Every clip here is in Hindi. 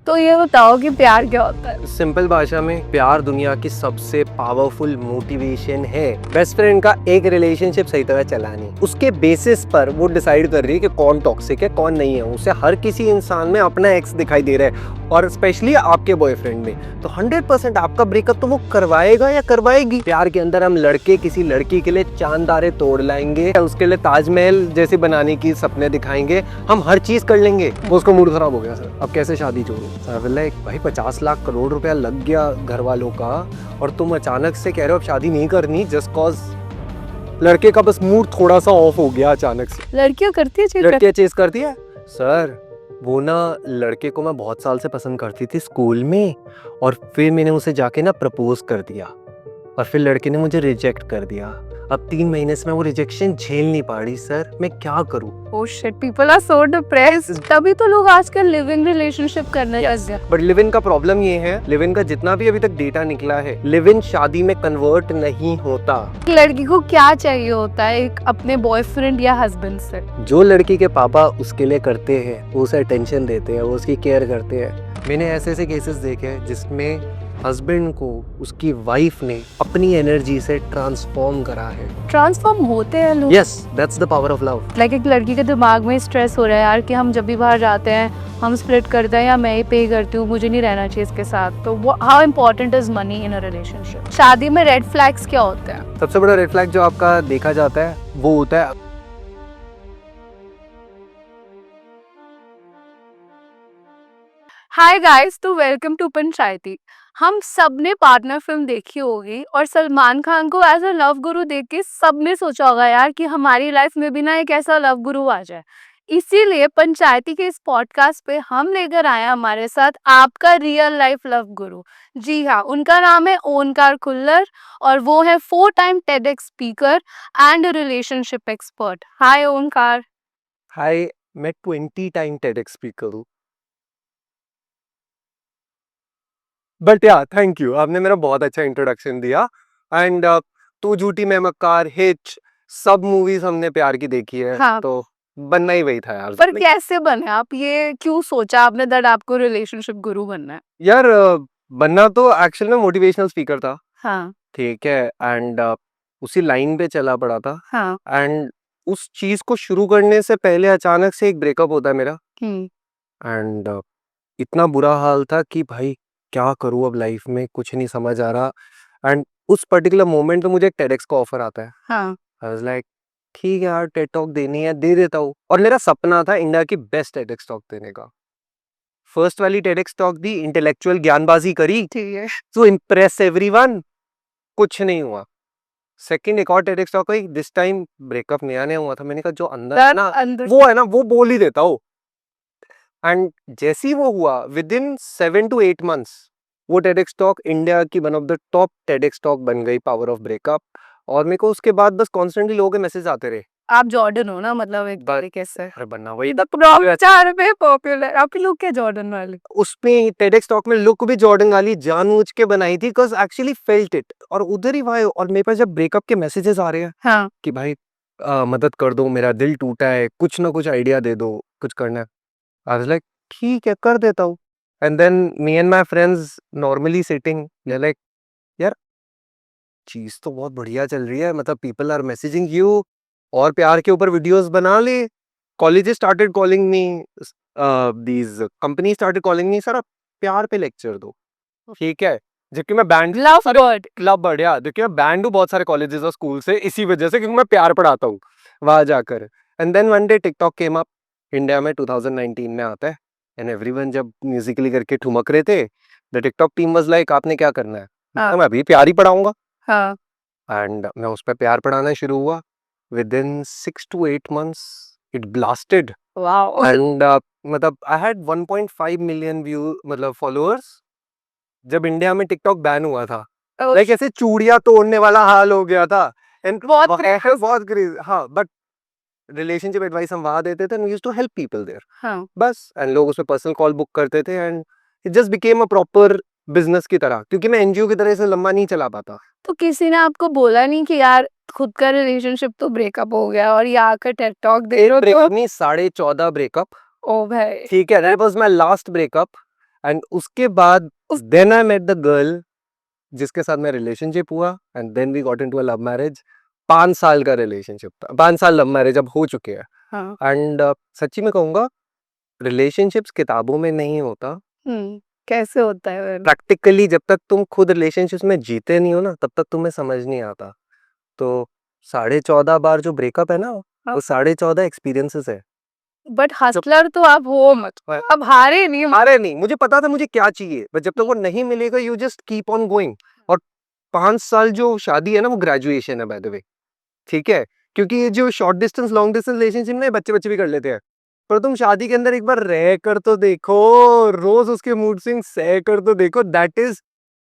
तो ये बताओ कि प्यार क्या होता है? सिंपल भाषा में प्यार दुनिया की सबसे पावरफुल मोटिवेशन है। बेस्ट फ्रेंड का एक रिलेशनशिप सही तरह चलानी, उसके बेसिस पर वो डिसाइड कर रही है कि कौन टॉक्सिक है कौन नहीं है। उसे हर किसी इंसान में अपना एक्स दिखाई दे रहा है और स्पेशली आपके बॉयफ्रेंड में, तो 100% आपका ब्रेकअप तो वो करवाएगा या करवाएगी। प्यार के अंदर हम लड़के किसी लड़की के लिए चांद तारे तोड़ लाएंगे, उसके लिए ताजमहल जैसे बनाने की सपने दिखाएंगे, हम हर चीज कर लेंगे। वो उसका मूड खराब हो गया, सर अब कैसे शादी छोड़ू। सर बोला भाई 50 लाख करोड़ रुपया लग गया घर वालों का और तुम अचानक से कह रहे हो अब शादी नहीं करनी जस्ट कॉज लड़के का बस मूड थोड़ा सा ऑफ हो गया अचानक से। लड़कियां करती है लड़कियां चेस करती है सर। वो ना लड़के को मैं बहुत साल से पसंद करती थी स्कूल में, और फिर मैंने उसे जाके ना प्रपोज कर दिया और फिर लड़के ने मुझे रिजेक्ट कर दिया। अब 3 महीने से मैं वो रिजेक्शन झेल नहीं पा रही सर, मैं क्या करूं। Oh shit, people are so depressed. तभी तो लोग आजकल लिव इन रिलेशनशिप करने लग गए। बट लिव इन का प्रॉब्लम ये है, लिव इन का जितना भी अभी तक डेटा निकला है, लिव इन शादी में कन्वर्ट नहीं होता। लड़की को क्या चाहिए होता है एक अपने बॉयफ्रेंड या हस्बैंड से? जो लड़की के पापा उसके लिए करते हैं, वो उसे अटेंशन देते हैं, वो उसकी केयर करते हैं। मैंने ऐसे ऐसे केसेस देखे हैं जिसमें हस्बैंड को उसकी वाइफ ने अपनी एनर्जी से ट्रांसफॉर्म करा है। ट्रांसफॉर्म होते हैं लोग। Yes, that's the power of love. Like एक लड़की के दिमाग में स्ट्रेस हो रहा है यार कि हम जब भी बाहर जाते हैं हम स्प्लिट करते हैं या मैं ही पे करती हूँ, मुझे नहीं रहना चाहिए इसके साथ। तो वो how important is money in a relationship. शादी में रेड फ्लैग्स क्या होते हैं? सबसे बड़ा रेड फ्लैग जो आपका देखा जाता है वो होता है हाय गाइस, तो वेलकम टू पंचायती। हम सब ने पार्टनर फिल्म देखी होगी और सलमान खान को एज अ लव गुरु देख के सबने सोचा होगा यार कि हमारी लाइफ में भी ना एक ऐसा लव गुरु आ जाए। इसीलिए पंचायती के इस पॉडकास्ट पे हम लेकर आए हमारे साथ आपका रियल लाइफ लव गुरु। जी हाँ, उनका नाम है ओंकार खुल्लर और वो है 4 time TEDx speaker and relationship expert. Hi Omkar. Hi, मैं 20 टाइम टेडएक्स स्पीकर हूँ। बट या थैंक यू, आपने मेरा बहुत अच्छा इंट्रोडक्शन दिया। एंड तू झूठी मैं मक्कार, हिच, सब मूवीज हमने प्यार की देखी है। हाँ। तो बनना ही वही था यार। पर कैसे बने आप? ये क्यों सोचा आपने दैट आपको रिलेशनशिप गुरु बनना है? यार बनना तो एक्चुअल में मोटिवेशनल स्पीकर था। हाँ। ठीक है। एंड उसी लाइन पे चला पड़ा था। हाँ। एंड उस चीज को शुरू करने से पहले अचानक से एक ब्रेकअप होता है मेरा। एंड इतना बुरा हाल था कि भाई क्या करूँ अब लाइफ में, कुछ नहीं समझ आ रहा। एंड उस पर्टिकुलर मोमेंट पे मुझे एक टेडएक्स का ऑफर आता है। हाँ। आई वाज लाइक ठीक है यार, टेड टॉक देनी है, दे देता हूँ। और मेरा सपना था इंडिया की बेस्ट टेडएक्स टॉक देने का। फर्स्ट वाली टेडएक्स टॉक दी, इंटेलेक्चुअल ज्ञानबाजी करी ठीक है। टू इम्प्रेस एवरीवन, कुछ नहीं हुआ। सेकंड एक और टेडएक्स टॉक हुई, दिस टाइम ब्रेकअप नया नया हुआ था। मैंने कहा जो अंदर है ना अंदर वो है ना वो बोल ही देता हूँ। एंड जैसे ही वो हुआ, विद इन 7 to 8 months वो टेडएक्स टॉक इंडिया की one of the top TEDx talk बन गई, पावर ऑफ ब्रेकअप। और मेरे को उसके बाद बस कॉन्स्टेंटली लोगों के मैसेज आते रहे। आप जॉर्डन हो ना, मतलब एक तरीके से। अरे बनना वही द प्रॉपर पे पॉपुलर। आपके लोग क्या जॉर्डन वाले? उसमें टेडएक्स टॉक में लुक भी जॉर्डन वाली जानबूझ के बनाई थी, बिकॉज एक्चुअली फेल्ट इट। और उधर ही भाई, और मेरे पास जब ब्रेकअप के मैसेजेस आ रहे हैं हाँ। कि भाई मदद कर दो, मेरा दिल टूटा है, कुछ ना कुछ आइडिया दे दो, कुछ करना है। आई वाज लाइक ठीक है कर देता हूँ। And than me and my friends normally sitting like यार चीज तो बहुत बढ़िया चल रही है, मतलब पीपल आर मैसेजिंग यू और प्यार के ऊपर वीडियोस बना ले। Colleges started calling me, these company started calling me, sir आप प्यार पे लेक्चर दो। ठीक है, जबकि मैं बैंड लव बर्ड। क्लब बढ़िया, देखिए मैं बैंड हूँ बहुत सारे कॉलेजेस और स्कूल से, इसी वजह से क्योंकि मैं प्यार पढ़ाता हूँ वहां जाकर। And then one day TikTok came up India में, 2019 में आता है। एंड एवरीवन जब म्यूजिकली करके ठुमक रहे थे, the TikTok team was like आपने क्या करना है? हाँ। मैं अभी प्यार ही पढ़ाऊंगा। हाँ। एंड मैं उस पर प्यार पढ़ाना शुरू हुआ। With in 6 to 8 months it blasted. Wow. And मतलब आई हैड 1.5 मिलियन व्यू, मतलब फॉलोअर्स, जब इंडिया में टिकटॉक बैन हुआ था। लाइक ऐसे चूड़ियां तोड़ने वाला हाल हो गया था। एंड बहुत क्रेज। हाँ, बट रिलेशनशिप एडवाइस हम वहां देते थे and we used to help people there. हाँ। बस, एंड लोग उसमें पर्सनल कॉल बुक करते थे and it just became a proper business की तरह, क्योंकि मैं एनजीओ की तरह से लंबा नहीं चला पाता। तो किसी ने आपको बोला नहीं कि यार खुद का रिलेशनशिप तो ब्रेकअप हो गया और ये आकर टेड टॉक दे रहे हो? तो 14.5 ब्रेकअप। ओ भाई। ठीक है, that was my last breakup. And उसके बाद then I met the girl जिसके साथ मेरा रिलेशनशिप हुआ and then we got into a love marriage. 5 साल का रिलेशनशिप था, 5 साल लव मैरिज अब हो चुके हैं. हाँ. एंड सच्ची में कहूंगा रिलेशनशिप्स किताबों में नहीं होता. कैसे होता है फिर? प्रैक्टिकली जब तक तुम खुद रिलेशनशिप्स में जीते नहीं हो ना तब तक तुम्हें समझ नहीं आता. तो 14.5 बार जो ब्रेकअप है ना वो 14.5 एक्सपीरियंसेस है. बट हसलर तो आप हो मत, अब हारे नहीं. अरे नहीं, मुझे पता था मुझे क्या चाहिए, बट जब तक वो नहीं मिलेगा you just keep on going. और 5 साल जो शादी है ना वो ग्रेजुएशन है बाय द वे. ठीक है, क्योंकि ये जो short distance long distance relationship में बच्चे बच्चे भी कर लेते हैं, पर तुम शादी के अंदर एक बार रह कर तो देखो, रोज उसके मूड स्विंग सह कर तो देखो, that is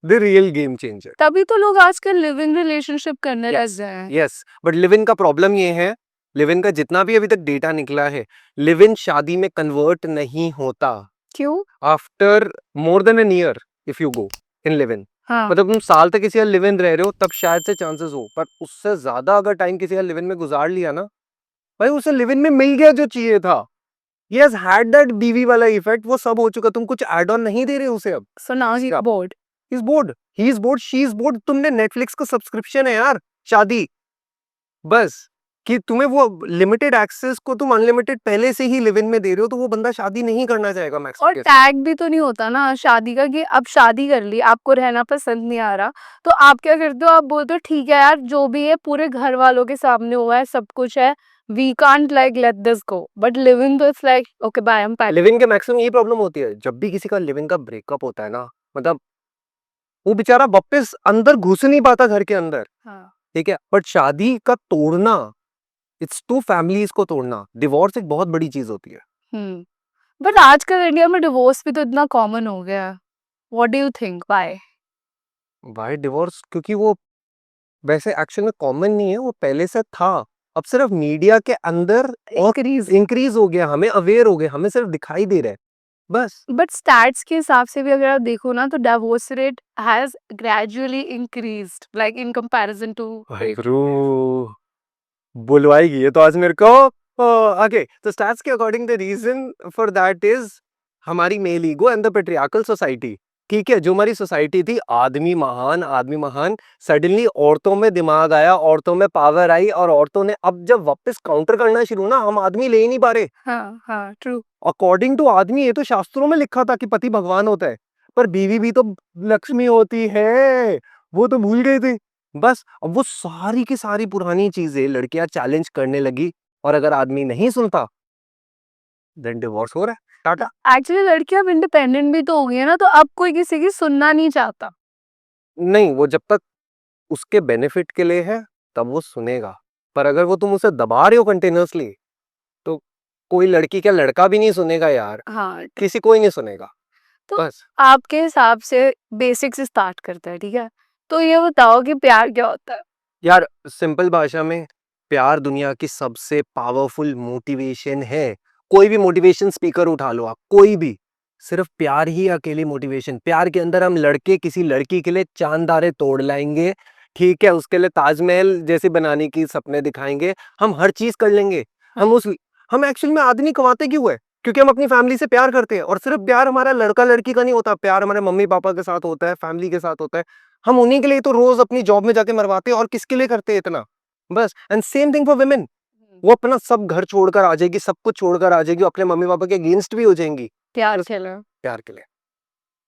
the real game changer. तभी तो लोग आजकल लिव इन रिलेशनशिप करने लग गए हैं. यस, बट लिव इन का प्रॉब्लम ये है, लिव इन का जितना भी अभी तक डेटा निकला है, लिव इन शादी में कन्वर्ट नहीं होता. क्यों? After more than an year if you go in live in, हाँ. मतलब तुम साल तक किसी का लिव इन रह रहे हो तब शायद से चांसेस हो, पर उससे ज्यादा अगर टाइम किसी का लिव इन में गुजार लिया ना, भाई उसे लिव इन में मिल गया जो चाहिए था. He has had that बीवी वाला इफेक्ट, वो सब हो चुका, तुम कुछ एड ऑन नहीं दे रहे उसे अब. So now he's Yeah. bored. He's bored, he is bored, she is bored. तुमने नेटफ्लिक्स का सब्सक्रिप्शन है यार, शादी बस कि तुम्हें वो लिमिटेड एक्सेस को तुम अनलिमिटेड पहले से ही लिव इन में दे रहे हो, तो वो बंदा शादी नहीं करना चाहेगा मैक्स. और टैग भी तो नहीं होता ना शादी का कि अब शादी कर ली, आपको रहना पसंद नहीं आ रहा, तो आप क्या करते हो? आप बोलते हो ठीक है यार, जो भी है पूरे घर वालों के सामने हुआ है, सब कुछ है, we can't like let this go. But live in तो it's like okay bye, I am pack. Live in के मैक्सिमम ये प्रॉब्लम होती है, जब भी किसी का लिव इन का ब्रेकअप होता है ना, मतलब वो बेचारा वापस अंदर घुस नहीं पाता घर के अंदर. हाँ. ठीक है, बट शादी का तोड़ना, इट्स टू फैमिलीज को तोड़ना, डिवोर्स एक बहुत बड़ी चीज होती है. बट आजकल इंडिया में डिवोर्स भी तो इतना कॉमन हो गया है. What do you think why? Why divorce? क्योंकि वो वैसे एक्चुअल में कॉमन नहीं है, वो पहले से था, अब सिर्फ मीडिया के अंदर इंक्रीज हो गया, हमें अवेयर हो गए, हमें सिर्फ दिखाई दे रहा है बस. बट स्टैट्स के हिसाब से भी अगर आप देखो ना तो divorce rate has gradually increased like in comparison to. बुलवाएगी ये तो आज मेरे को. ओके, तो स्टैट्स के according the reason for that is हमारी male ego and the patriarchal society. ठीक है, जो हमारी सोसाइटी थी आदमी महान आदमी महान, सडनली औरतों में दिमाग आया, औरतों में पावर आई, और औरतों ने अब जब वापस काउंटर करना शुरू ना, हम आदमी ले ही नहीं पा रहे. हाँ हाँ ट्रू. अकॉर्डिंग टू आदमी ये तो शास्त्रों में लिखा था कि पति भगवान होता है, पर बीवी भी तो लक्ष्मी होती है, वो तो भूल गए थे बस. अब वो सारी की सारी पुरानी चीजें लड़कियां चैलेंज करने लगी, और अगर आदमी नहीं सुनता देन डिवोर्स हो रहा है. टाटा. एक्चुअली लड़कियां अब इंडिपेंडेंट भी तो हो गई है ना, तो अब कोई किसी की सुनना नहीं चाहता. नहीं, वो जब तक उसके बेनिफिट के लिए है तब वो सुनेगा, पर अगर वो तुम उसे दबा रहे हो कंटिन्यूअसली तो कोई लड़की क्या लड़का भी नहीं सुनेगा यार. हाँ. किसी कोई नहीं सुनेगा तो बस. आपके हिसाब से बेसिक से स्टार्ट करते हैं, ठीक है? तो ये बताओ कि प्यार क्या होता है? यार सिंपल भाषा में प्यार दुनिया की सबसे पावरफुल मोटिवेशन है. कोई भी मोटिवेशन स्पीकर उठा लो आप, कोई भी, सिर्फ प्यार ही अकेली मोटिवेशन. प्यार के अंदर हम लड़के किसी लड़की के लिए चांद तारे तोड़ लाएंगे, ठीक है, उसके लिए ताजमहल जैसे बनाने की सपने दिखाएंगे, हम हर चीज कर लेंगे. हम एक्चुअल में आदमी कमाते क्यों है? क्योंकि हम अपनी फैमिली से प्यार करते हैं, और सिर्फ प्यार हमारा लड़का लड़की का नहीं होता, प्यार हमारे मम्मी पापा के साथ होता है, फैमिली के साथ होता है. हम उन्हीं के लिए तो रोज अपनी जॉब में जाके मरवाते हैं, और किसके लिए करते हैं इतना बस. And same thing for women, वो अपना सब घर छोड़कर आ जाएगी, सब कुछ छोड़कर आ जाएगी, अपने मम्मी पापा के अगेंस्ट भी हो जाएंगी प्यार के लिए. प्यार के लिए.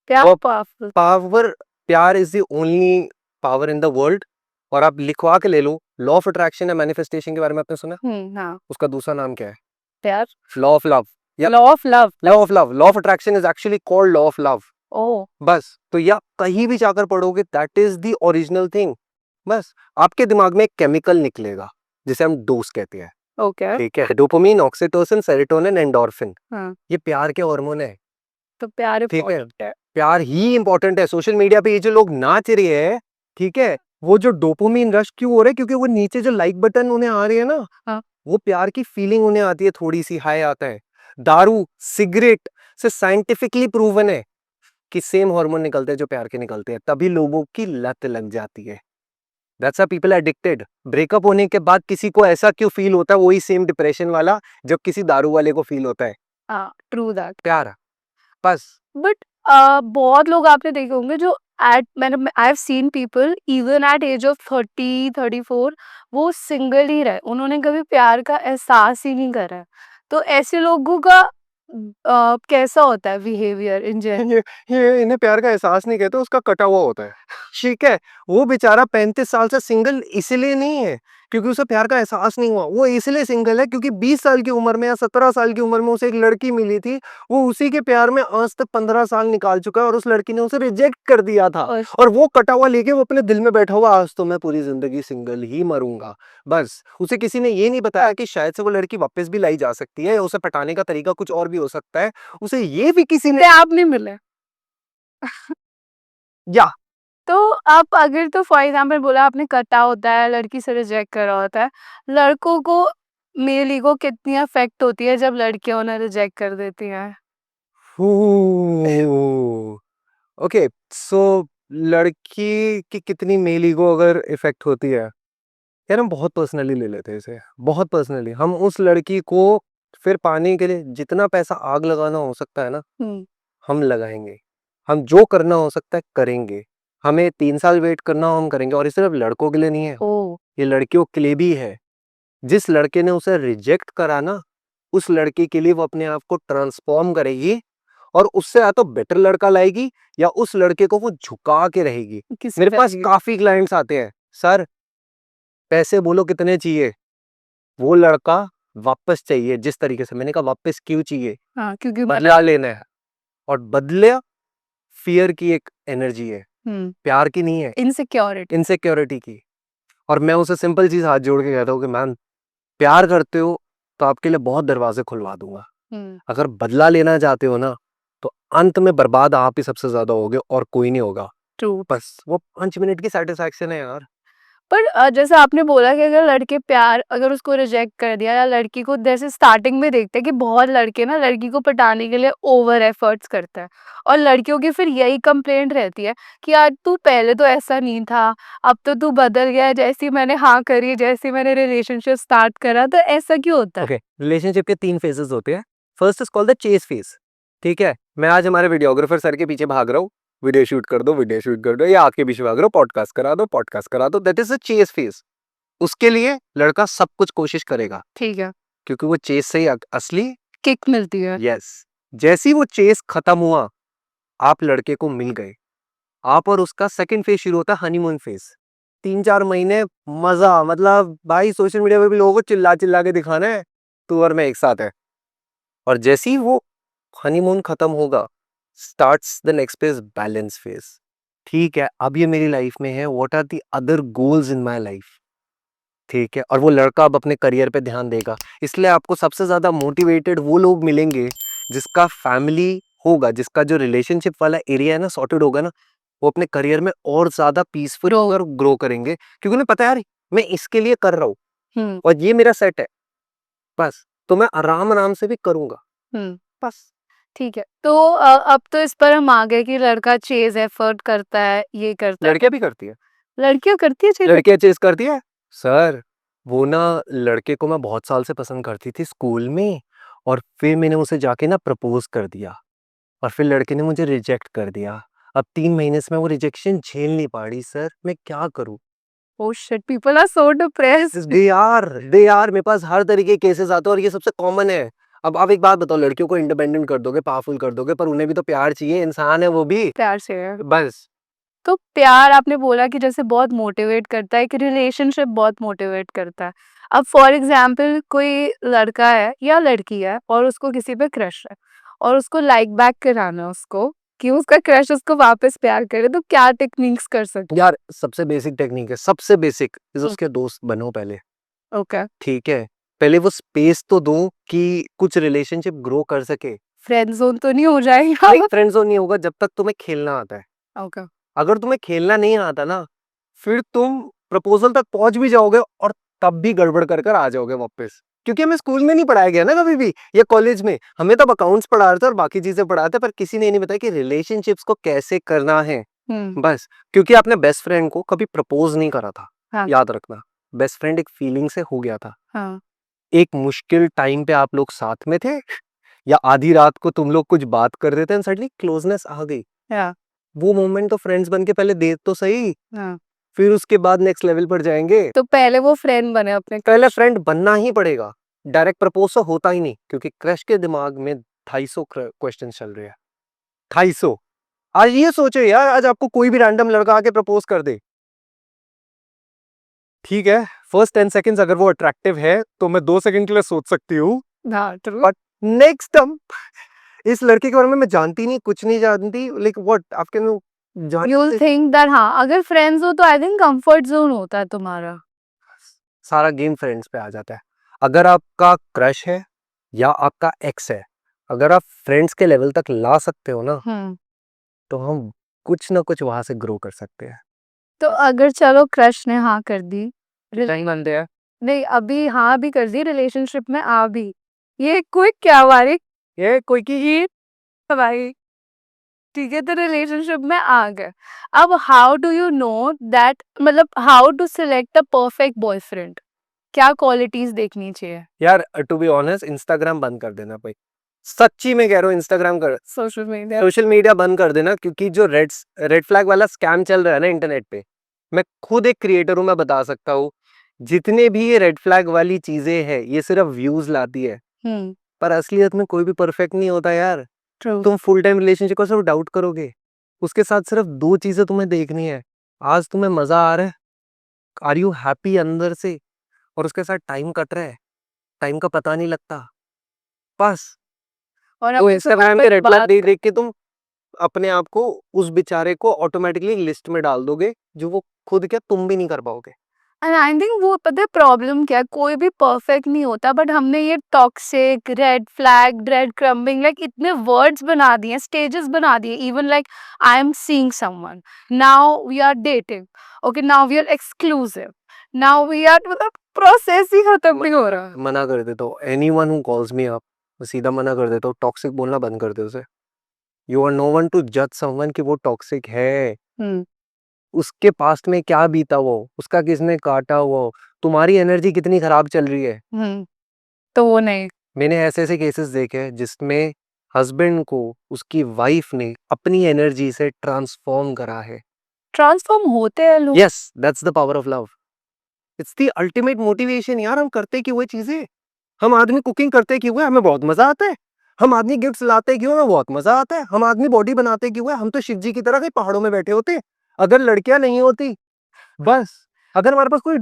प्यार और पावरफुल. प्यार is the only power in the world. और आप लिखवा के ले लो, लॉ ऑफ अट्रैक्शन या मैनिफेस्टेशन के बारे में आपने सुना? हाँ. उसका दूसरा नाम क्या है? प्यार. Law of love. Law of love. Law of love, law of attraction is actually called law of love. Oh. बस, तो या कहीं भी जाकर पढ़ोगे that is the original thing. बस आपके दिमाग में एक केमिकल निकलेगा जिसे हम डोज कहते हैं. ओके. ठीक है, डोपामिन, ऑक्सीटोसिन, सेरोटोनिन, एंडोर्फिन, हाँ. ये प्यार के हार्मोन है. तो प्यार ठीक है, important है. प्यार ही इंपॉर्टेंट है. सोशल मीडिया पे ये जो लोग नाच रहे हैं, ठीक है, वो जो डोपामिन रश क्यों हो रहा है? क्योंकि वो नीचे जो लाइक बटन उन्हें आ रही है ना, हाँ. वो प्यार की फीलिंग उन्हें आती है, थोड़ी सी हाई आता है. दारू सिगरेट से साइंटिफिकली प्रूवन है कि सेम हार्मोन निकलते हैं जो प्यार के निकलते हैं, तभी लोगों की लत लग जाती है. That's why people are addicted. Breakup होने के बाद किसी को ऐसा क्यों फील होता है, वही सेम डिप्रेशन वाला जब किसी दारू वाले को फील होता है. हाँ ट्रू दैट. प्यार बस. बट बहुत लोग आपने देखे होंगे जो मैंने I have seen people even at age of 30-34 वो सिंगल ही रहे, उन्होंने कभी प्यार का एहसास ही नहीं करा है। तो ऐसे लोगों का कैसा होता है बिहेवियर इन जनरल? ये इन्हें प्यार का एहसास नहीं कहते, उसका कटा हुआ होता है। ठीक है, वो बेचारा 35 साल से सिंगल इसलिए नहीं है क्योंकि उसे प्यार का एहसास नहीं हुआ, वो इसलिए सिंगल है क्योंकि 20 साल की उम्र में या 17 साल की उम्र में उसे एक लड़की मिली थी, वो उसी के प्यार में आज तक 15 साल निकाल चुका है और उस लड़की ने उसे रिजेक्ट कर दिया था और और वो कटा हुआ लेके वो अपने दिल में बैठा हुआ आज तो मैं पूरी जिंदगी सिंगल ही मरूंगा। बस उसे किसी ने ये नहीं बताया कि शायद से वो लड़की वापस भी लाई जा सकती है, उसे पटाने का तरीका कुछ और भी हो सकता है, उसे ये भी किसी ने आप नहीं मिले। या तो आप अगर तो फॉर एग्जाम्पल बोला आपने कटा होता है, लड़की से रिजेक्ट करा होता है, लड़कों को मेल ईगो कितनी अफेक्ट होती है जब लड़कियां उन्हें रिजेक्ट कर देती हैं? ओके, सो लड़की की कितनी मेल ईगो अगर इफेक्ट होती है, यार हम बहुत पर्सनली ले लेते हैं इसे, बहुत पर्सनली। हम उस लड़की को फिर पाने के लिए जितना पैसा आग लगाना हो सकता है ना, हम लगाएंगे। हम जो करना हो सकता है करेंगे। हमें 3 साल वेट करना हो हम करेंगे, और ये सिर्फ लड़कों के लिए नहीं है, ओह! ये लड़कियों के लिए भी है। जिस लड़के ने उसे रिजेक्ट करा ना, उस लड़की के लिए वो अपने आप को ट्रांसफॉर्म करेगी और उससे या तो बेटर लड़का लाएगी या उस लड़के को वो झुका के रहेगी। किस मेरे पास वैल्यू? काफी क्लाइंट्स आते हैं, सर पैसे बोलो कितने चाहिए, वो लड़का वापस चाहिए जिस तरीके से। मैंने कहा वापस क्यों चाहिए? हाँ, क्योंकि बदला लेना है, और बदले फियर की एक एनर्जी है, प्यार की नहीं है, इनसिक्योरिटी। इनसिक्योरिटी की। और मैं उसे सिंपल चीज हाथ जोड़ के कहता हूँ कि मैम प्यार करते हो तो आपके लिए बहुत दरवाजे खुलवा दूंगा, अगर बदला लेना चाहते हो ना तो अंत में बर्बाद आप ही सबसे ज्यादा होगे और कोई नहीं होगा। ट्रू। बस वो 5 मिनट की सेटिस्फैक्शन है यार। पर जैसे आपने बोला कि अगर लड़के प्यार अगर उसको रिजेक्ट कर दिया या लड़की को, जैसे स्टार्टिंग में देखते हैं कि बहुत लड़के ना लड़की को पटाने के लिए ओवर एफर्ट्स करते हैं और लड़कियों की फिर यही कंप्लेंट रहती है कि यार तू पहले तो ऐसा नहीं था, अब तो तू बदल गया है, जैसी मैंने हाँ करी, जैसी मैंने रिलेशनशिप स्टार्ट करा, तो ऐसा क्यों होता है? ओके, रिलेशनशिप के 3 फेजेस होते हैं। First is called the chase phase. ठीक है, मैं आज हमारे वीडियोग्राफर सर के पीछे भाग रहा हूँ, वीडियो शूट कर दो, वीडियो शूट कर दो, या आपके पीछे भाग रहा हूँ, पॉडकास्ट करा दो, पॉडकास्ट करा दो, that is the chase phase. उसके लिए लड़का सब कुछ कोशिश करेगा ठीक है, क्योंकि वो चेस से ही असली। किक मिलती है। यस, जैसे ही वो चेस खत्म हुआ, आप लड़के को मिल गए, आप और उसका सेकंड फेज शुरू होता है, हनीमून फेज। 3-4 महीने मजा, मतलब भाई सोशल मीडिया पे भी लोगों को चिल्ला चिल्ला के दिखाना है तू और मैं एक साथ है। और जैसे ही वो हनीमून खत्म होगा, starts the next phase, balance phase. ठीक है, अब ये मेरी लाइफ में है, what are the other goals in my life. ठीक है, और वो लड़का अब अपने करियर पे ध्यान देगा। इसलिए आपको सबसे ज्यादा मोटिवेटेड वो लोग मिलेंगे जिसका फैमिली होगा, जिसका जो रिलेशनशिप वाला एरिया है ना सॉर्टेड होगा ना, वो अपने करियर में और ज्यादा पीसफुल और ग्रो करेंगे क्योंकि उन्हें पता है यार मैं इसके लिए कर रहा हूँ और ये मेरा सेट है, बस तो मैं आराम आराम से भी करूंगा। बस ठीक है, तो अब तो इस पर हम आ गए कि लड़का चेज़ एफर्ट करता है, ये करता है। लड़कियां भी करती है, लड़कियाँ करती है चेज़? लड़कियां चेज करती है सर। वो ना लड़के को मैं बहुत साल से पसंद करती थी स्कूल में, और फिर मैंने उसे जाके ना प्रपोज कर दिया और फिर लड़के ने मुझे रिजेक्ट कर दिया। अब 3 महीने से मैं वो रिजेक्शन झेल नहीं पा रही सर, मैं क्या करूं? Oh shit, people are so depressed. They are मेरे पास हर तरीके के केसेस आते हैं और ये सबसे कॉमन है। अब आप एक बात बताओ, लड़कियों को इंडिपेंडेंट कर दोगे, पावरफुल कर दोगे, पर उन्हें भी तो प्यार चाहिए, इंसान है वो भी। प्यार से है। बस तो प्यार आपने बोला कि जैसे बहुत मोटिवेट करता है, कि रिलेशनशिप बहुत मोटिवेट करता है। अब फॉर एग्जाम्पल कोई लड़का है या लड़की है और उसको किसी पे क्रश है और उसको लाइक बैक कराना है उसको, कि उसका क्रश उसको वापस प्यार करे, तो क्या टेक्निक्स कर सकते? यार, सबसे बेसिक टेक्निक है, सबसे बेसिक इज हम्म, उसके दोस्त बनो पहले। ओके। ठीक है, पहले वो स्पेस तो दो कि कुछ रिलेशनशिप ग्रो कर सके। फ्रेंड जोन तो नहीं हो जाएगा? नहीं, फ्रेंड जोन नहीं होगा जब तक तुम्हें खेलना आता है। ओके। अगर तुम्हें खेलना नहीं आता ना, फिर तुम प्रपोजल तक पहुंच भी जाओगे और तब भी गड़बड़ कर कर आ जाओगे वापस, क्योंकि हमें स्कूल में नहीं पढ़ाया गया ना कभी भी, या कॉलेज में हमें तब अकाउंट्स पढ़ा रहे थे और बाकी चीजें पढ़ाते, पर किसी ने नहीं बताया कि रिलेशनशिप्स को कैसे करना है। बस क्योंकि आपने बेस्ट फ्रेंड को कभी प्रपोज नहीं करा था, हाँ। याद रखना, बेस्ट फ्रेंड एक फीलिंग से हो गया था। हाँ। एक मुश्किल टाइम पे आप लोग साथ में थे, या आधी रात को तुम लोग कुछ बात कर रहे थे एंड सडनली क्लोजनेस आ गई, या वो मोमेंट तो फ्रेंड्स बन के पहले दे तो सही, हाँ फिर उसके बाद नेक्स्ट लेवल पर जाएंगे। तो पहले वो फ्रेंड बने अपने पहले फ्रेंड बनना ही पड़ेगा, डायरेक्ट प्रपोज तो होता ही नहीं, क्योंकि क्रश के दिमाग में 250 क्वेश्चन चल रहे हैं। 250। आज ये सोचो यार, आज आपको कोई भी रैंडम लड़का आके प्रपोज कर दे, ठीक है, फर्स्ट 10 सेकंड्स अगर वो अट्रैक्टिव है तो मैं 2 सेकंड के लिए सोच सकती हूँ, हाँ ट्रू बट नेक्स्ट टाइम इस लड़के के बारे में मैं जानती नहीं, कुछ नहीं जानती, लाइक व्हाट आपके यू जान थिंक दैट हाँ अगर फ्रेंड्स हो तो आई थिंक कंफर्ट जोन होता है तुम्हारा। सारा गेम फ्रेंड्स पे आ जाता है। अगर आपका क्रश है या आपका एक्स है, अगर आप फ्रेंड्स के लेवल तक ला सकते हो ना, तो हम कुछ ना कुछ वहां से ग्रो कर सकते हैं। तो अगर चलो क्रश ने हाँ कर दी नहीं मानते हैं नहीं अभी हाँ भी कर दी रिलेशनशिप में आ भी ये क्विक क्या बारी ये कोई की ये भाई ठीक है तो रिलेशनशिप में आ गए अब how do you know that मतलब how to select a perfect boyfriend क्या क्वालिटीज देखनी चाहिए यार, टू बी ऑनेस्ट इंस्टाग्राम बंद कर देना भाई, सच्ची में कह रहा हूँ, इंस्टाग्राम कर, सोशल मीडिया बंद कर देना, क्योंकि जो रेड फ्लैग वाला स्कैम चल रहा है ना इंटरनेट पे, मैं खुद एक क्रिएटर हूँ, मैं बता सकता हूँ, जितने भी ये रेड फ्लैग वाली चीजें हैं ये सिर्फ व्यूज लाती है, पर असलियत में कोई भी परफेक्ट नहीं होता यार। ट्रू तुम फुल टाइम रिलेशनशिप को सिर्फ डाउट करोगे, उसके साथ सिर्फ 2 चीजें तुम्हें देखनी है, आज तुम्हें मजा आ रहा है, आर यू हैप्पी अंदर से, और उसके साथ टाइम कट रहा है, टाइम का पता नहीं लगता, बस। और तो अब इंस्टाग्राम पे रेड फ्लैग देख देख के तुम अपने आप को, उस बेचारे को ऑटोमेटिकली लिस्ट में डाल दोगे, जो वो खुद क्या तुम भी नहीं कर पाओगे। एंड आई थिंक वो पता है प्रॉब्लम क्या है कोई भी परफेक्ट नहीं होता बट हमने ये toxic red flag red crumbing like इतने वर्ड्स बना दिए स्टेजेस बना दिए even like I am seeing someone now we are dating okay now we are exclusive now we are मतलब प्रोसेस ही खत्म नहीं हो रहा मना कर देता हूँ, anyone who calls me up, मैं सीधा मना कर देता हूँ, टॉक्सिक बोलना बंद कर दे उसे। You are no one to जज समवन कि वो टॉक्सिक है, उसके पास्ट में क्या बीता, वो उसका किसने काटा, वो तुम्हारी एनर्जी कितनी खराब चल रही है। तो वो नहीं मैंने ऐसे ऐसे केसेस देखे हैं जिसमें हस्बैंड को उसकी वाइफ ने अपनी एनर्जी से ट्रांसफॉर्म करा है। ट्रांसफॉर्म होते हैं लोग yes, that's the power of love, it's the ultimate motivation यार। हम करते क्यों वो चीजें, हम आदमी कुकिंग करते क्यों है, हमें बहुत मजा आता है, हम आदमी गिफ्ट्स लाते क्यों, हमें बहुत मजा आता है, हम आदमी बॉडी बनाते क्यों है, हम तो शिव जी की तरह कहीं पहाड़ों में बैठे होते अगर लड़कियां नहीं होती, बस। अगर हमारे पास कोई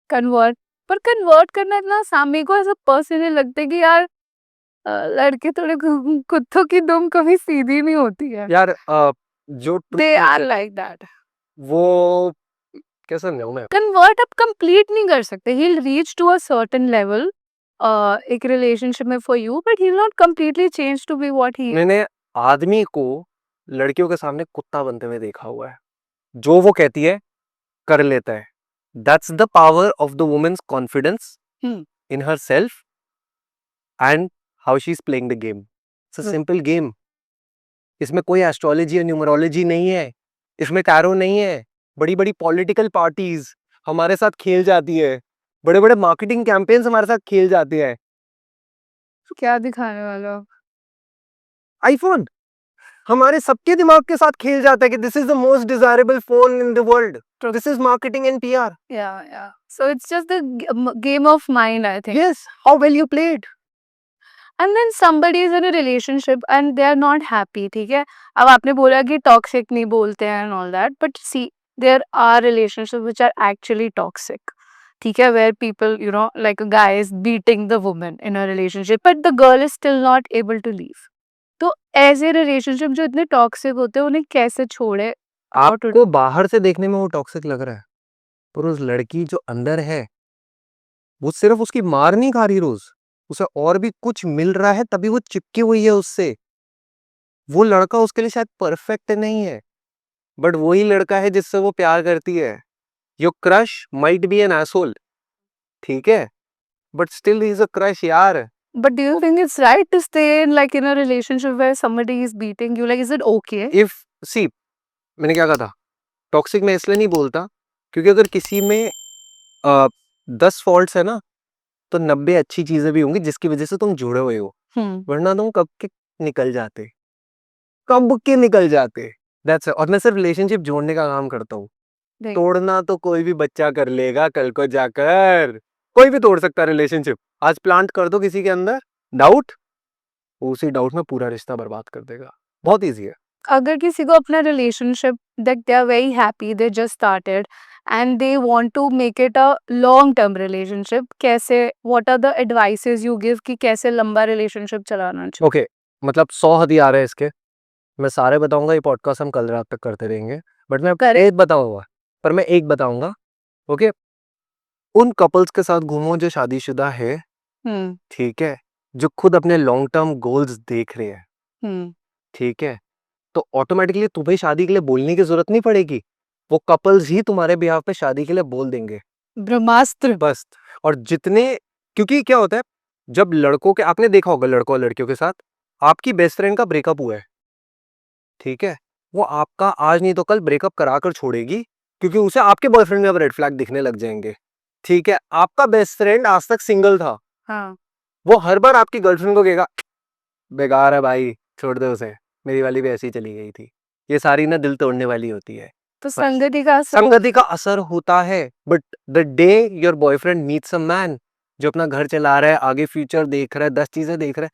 कन्वर्ट पर कन्वर्ट करना इतना आसान मेरे को ऐसा पर्सनली लगता है कि यार लड़के थोड़े कुत्तों की दुम कभी सीधी नहीं होती है यार जो दे आर लाइक दैट वो कैसे समझाऊं मैं, कन्वर्ट आप कंप्लीट नहीं कर सकते he reach to a certain level एक रिलेशनशिप में for you but he will not completely change to be what he मैंने आदमी को लड़कियों के सामने कुत्ता बनते हुए देखा हुआ है, जो वो कहती है कर लेता है। That's the power of the women's confidence in herself and how she is playing the game. It's a simple game, इसमें कोई एस्ट्रोलॉजी या न्यूमरोलॉजी नहीं है, इसमें टैरो नहीं है, बड़ी बड़ी पॉलिटिकल पार्टीज हमारे साथ खेल जाती है, बड़े बड़े मार्केटिंग कैंपेन्स हमारे साथ खेल जाते हैं। क्या दिखाने वाला हो? आईफोन हमारे सबके दिमाग के साथ खेल जाता है कि this is the most desirable phone in the world, this is marketing and PR. Yeah. So it's just the game of mind, I think. Yes, how well you played. And then somebody is in a relationship and they are not happy, ठीक है? अब आपने बोला कि toxic नहीं बोलते हैं and all that, but see, there are relationships which are actually toxic, ठीक है? Where people, you know, like a guy is beating the woman in a relationship, but the girl is still not able to leave. तो ऐसे रिलेशनशिप जो इतने टॉक्सिक होते हैं उन्हें कैसे छोड़े? How to आपको बाहर से देखने में वो टॉक्सिक लग रहा है, पर उस लड़की जो अंदर है वो सिर्फ उसकी मार नहीं खा रही रोज, उसे और भी कुछ मिल रहा है तभी वो चिपकी हुई है उससे। वो लड़का उसके लिए शायद परफेक्ट नहीं है, बट वही लड़का है जिससे वो प्यार करती है। Your crush might be an asshole, ठीक है, but still he is a crush यार। But do you think it's right to stay in like in a relationship where somebody is beating you? Like, is it okay? If see, मैंने क्या कहा था, टॉक्सिक मैं इसलिए नहीं बोलता क्योंकि अगर किसी में 10 फॉल्ट्स है ना, तो 90 अच्छी चीजें भी होंगी जिसकी वजह से तुम जुड़े हुए हो। वरना तुम कब के निकल जाते, कब के निकल जाते। दैट्स और मैं सिर्फ रिलेशनशिप जोड़ने का काम करता हूँ। राइट। तोड़ना तो कोई भी बच्चा कर लेगा कल को जाकर, कोई भी तोड़ सकता है रिलेशनशिप। आज प्लांट कर दो किसी के अंदर डाउट, उसी डाउट में पूरा रिश्ता बर्बाद कर देगा। बहुत इजी है। अगर किसी को अपना relationship that they are very happy, they just started and they want to make it a long term relationship, कैसे, what are the advices you give कि कैसे लंबा रिलेशनशिप चलाना चाहिए? ओके, मतलब 100 हदियार रहे इसके, मैं सारे बताऊंगा। ये पॉडकास्ट हम कल रात तक करते रहेंगे, बट मैं करेक्ट। एक बताऊंगा, पर मैं एक बताऊंगा। ओके, उन कपल्स के साथ घूमो जो शादीशुदा है, हम्म। ठीक है, जो खुद अपने लॉन्ग टर्म गोल्स देख रहे हैं, हम्म। ठीक है, तो ऑटोमेटिकली तुम्हें शादी के लिए बोलने की जरूरत नहीं पड़ेगी। वो कपल्स ही तुम्हारे बिहाफ पे शादी के लिए बोल देंगे ब्रह्मास्त्र। बस। और जितने, क्योंकि क्या होता है, जब लड़कों के, आपने देखा होगा लड़कों और लड़कियों के साथ, आपकी बेस्ट फ्रेंड का ब्रेकअप हुआ है, ठीक है, वो आपका आज नहीं तो कल ब्रेकअप करा कर छोड़ेगी, क्योंकि उसे आपके बॉयफ्रेंड में अब रेड फ्लैग दिखने लग जाएंगे। ठीक है, आपका बेस्ट फ्रेंड आज तक सिंगल था, हाँ। वो हर बार आपकी गर्लफ्रेंड को कहेगा बेकार है भाई, छोड़ दे उसे, मेरी वाली भी ऐसी चली गई थी। ये सारी ना दिल तोड़ने वाली होती है। तो बस संगति का संगति का असर होता है, but the day your boyfriend meets a man जो अपना घर चला रहा है, आगे फ्यूचर देख रहा है, 10 चीजें देख रहा है,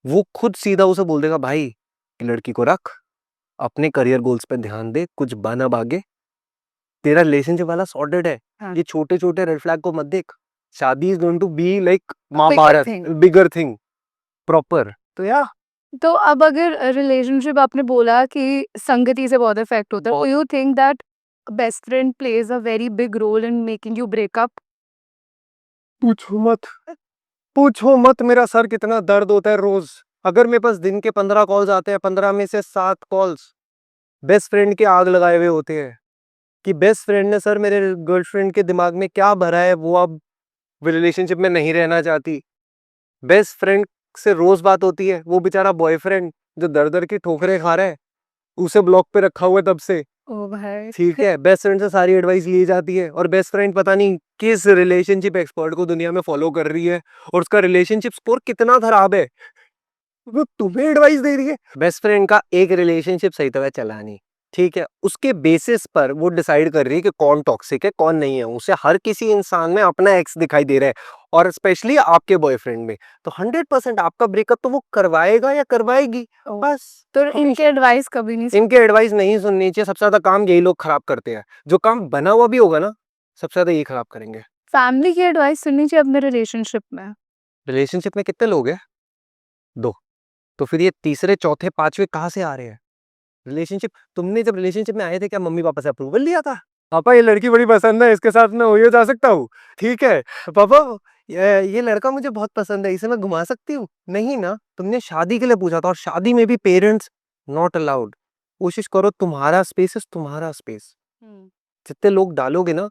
वो खुद सीधा उसे बोल देगा भाई लड़की को रख, अपने करियर गोल्स पे ध्यान दे, कुछ बन अब आगे, तेरा रिलेशनशिप वाला सॉर्टेड है। हाँ। ये छोटे छोटे रेड फ्लैग को मत देख। शादी is going to be like माँ Bigger भारत, thing. Bigger thing, proper. तो या तो अब अगर रिलेशनशिप, आपने बोला कि संगति से बहुत इफेक्ट होता है, बहुत। Do you think that best friend plays a very big role in making you breakup? पूछो मत, पूछो मत, मेरा सर कितना दर्द होता है रोज। अगर मेरे पास दिन के 15 कॉल्स आते हैं, 15 में से 7 कॉल्स बेस्ट फ्रेंड के आग लगाए हुए होते हैं कि बेस्ट फ्रेंड ने सर मेरे गर्लफ्रेंड के दिमाग में क्या भरा है, वो अब रिलेशनशिप में नहीं रहना चाहती। बेस्ट फ्रेंड से रोज बात होती है, वो बेचारा बॉयफ्रेंड जो दर दर की ठोकरें खा रहा है, उसे ब्लॉक पे रखा हुआ है तब से। ओ भाई। ठीक है, बेस्ट फ्रेंड से सारी एडवाइस ली जाती है, और बेस्ट फ्रेंड पता नहीं किस रिलेशनशिप एक्सपर्ट को दुनिया में फॉलो कर रही है, और उसका रिलेशनशिप स्कोर कितना खराब है, वो तुम्हें एडवाइस दे रही है। बेस्ट फ्रेंड का एक रिलेशनशिप सही तरह चला नहीं, ठीक है, उसके बेसिस पर वो डिसाइड कर रही है कि कौन टॉक्सिक है कौन नहीं है। उसे हर किसी इंसान में अपना एक्स दिखाई दे रहा है, और स्पेशली आपके बॉयफ्रेंड में, तो 100% आपका ब्रेकअप तो वो करवाएगा या करवाएगी। ओ, बस तो इनके एडवाइस कभी नहीं इनके एडवाइस नहीं सुननी चाहिए। सबसे ज्यादा काम यही लोग खराब करते हैं, जो काम बना हुआ भी होगा ना, सबसे ज्यादा यही खराब करेंगे। फैमिली की एडवाइस सुननी चाहिए अपने रिलेशनशिप में? रिलेशनशिप में कितने लोग हैं? 2। तो फिर ये तीसरे चौथे पांचवे कहाँ से आ रहे हैं? रिलेशनशिप, तुमने जब रिलेशनशिप में आए थे क्या मम्मी पापा से अप्रूवल लिया था? पापा ये लड़की बड़ी पसंद है, इसके साथ मैं ओयो जा सकता हूँ, ठीक है पापा, ये लड़का मुझे बहुत पसंद है, इसे मैं घुमा सकती हूँ? नहीं ना, तुमने शादी के लिए पूछा था, और शादी में भी पेरेंट्स नॉट अलाउड। कोशिश करो, तुम्हारा स्पेस इज तुम्हारा स्पेस। जितने लोग डालोगे ना,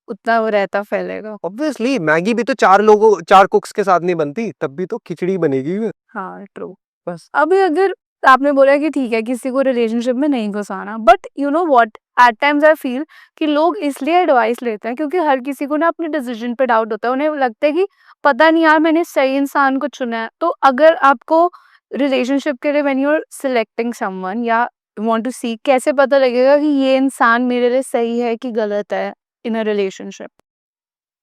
उतना वो रहता फैलेगा। ऑब्वियसली मैगी भी तो 4 कुक्स के साथ नहीं बनती, तब भी तो खिचड़ी बनेगी। हाँ, ट्रू। बस अभी अगर आपने बोला कि ठीक है किसी को रिलेशनशिप में नहीं घुसाना, but you know what, at times I feel कि लोग इसलिए एडवाइस लेते हैं क्योंकि हर किसी को ना अपने डिसीजन पे डाउट होता है। उन्हें लगता है कि पता नहीं यार मैंने सही इंसान को चुना है। तो अगर आपको रिलेशनशिप के लिए when you are selecting someone या वांट टू सी, कैसे पता लगेगा कि ये इंसान मेरे लिए सही है कि गलत है इन अ रिलेशनशिप?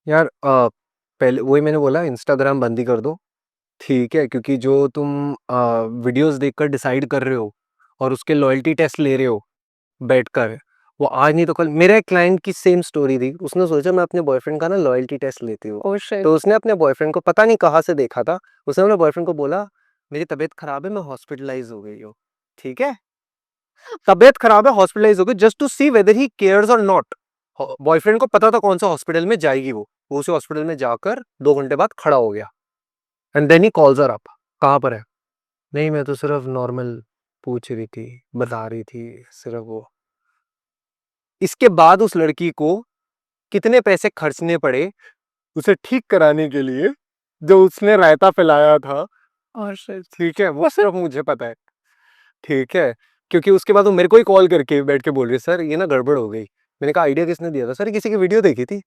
यार, पहले वही मैंने बोला, इंस्टाग्राम बंद ही कर दो, ठीक है, क्योंकि जो तुम वीडियोस देखकर डिसाइड कर रहे हो और उसके लॉयल्टी टेस्ट ले रहे हो बैठकर, वो आज नहीं तो कल। मेरा एक क्लाइंट की सेम स्टोरी थी, उसने सोचा मैं अपने बॉयफ्रेंड का ना लॉयल्टी टेस्ट लेती हूँ। Oh shit. तो उसने अपने बॉयफ्रेंड को पता नहीं कहाँ से देखा था, उसने अपने बॉयफ्रेंड को बोला मेरी तबीयत खराब है, मैं हॉस्पिटलाइज हो गई हूँ, ठीक है, तबीयत खराब है हॉस्पिटलाइज हो गई, just to see whether he cares और नॉट। बॉयफ्रेंड को पता था कौन सा हॉस्पिटल में जाएगी वो उसे हॉस्पिटल में जाकर 2 घंटे बाद खड़ा हो गया, and then he calls her up, कहाँ पर है? नहीं, मैं तो सिर्फ नॉर्मल पूछ रही थी, बता रही थी सिर्फ वो। इसके बाद उस लड़की को कितने पैसे खर्चने पड़े उसे ठीक कराने के लिए, जो उसने रायता फैलाया था, और शिट। ठीक है, वो सिर्फ मुझे पता है, ठीक है, क्योंकि उसके बाद वो मेरे को ही कॉल करके बैठ के बोल रही सर ये ना गड़बड़ हो गई। मैंने कहा आइडिया किसने दिया था? सर किसी की वीडियो देखी थी,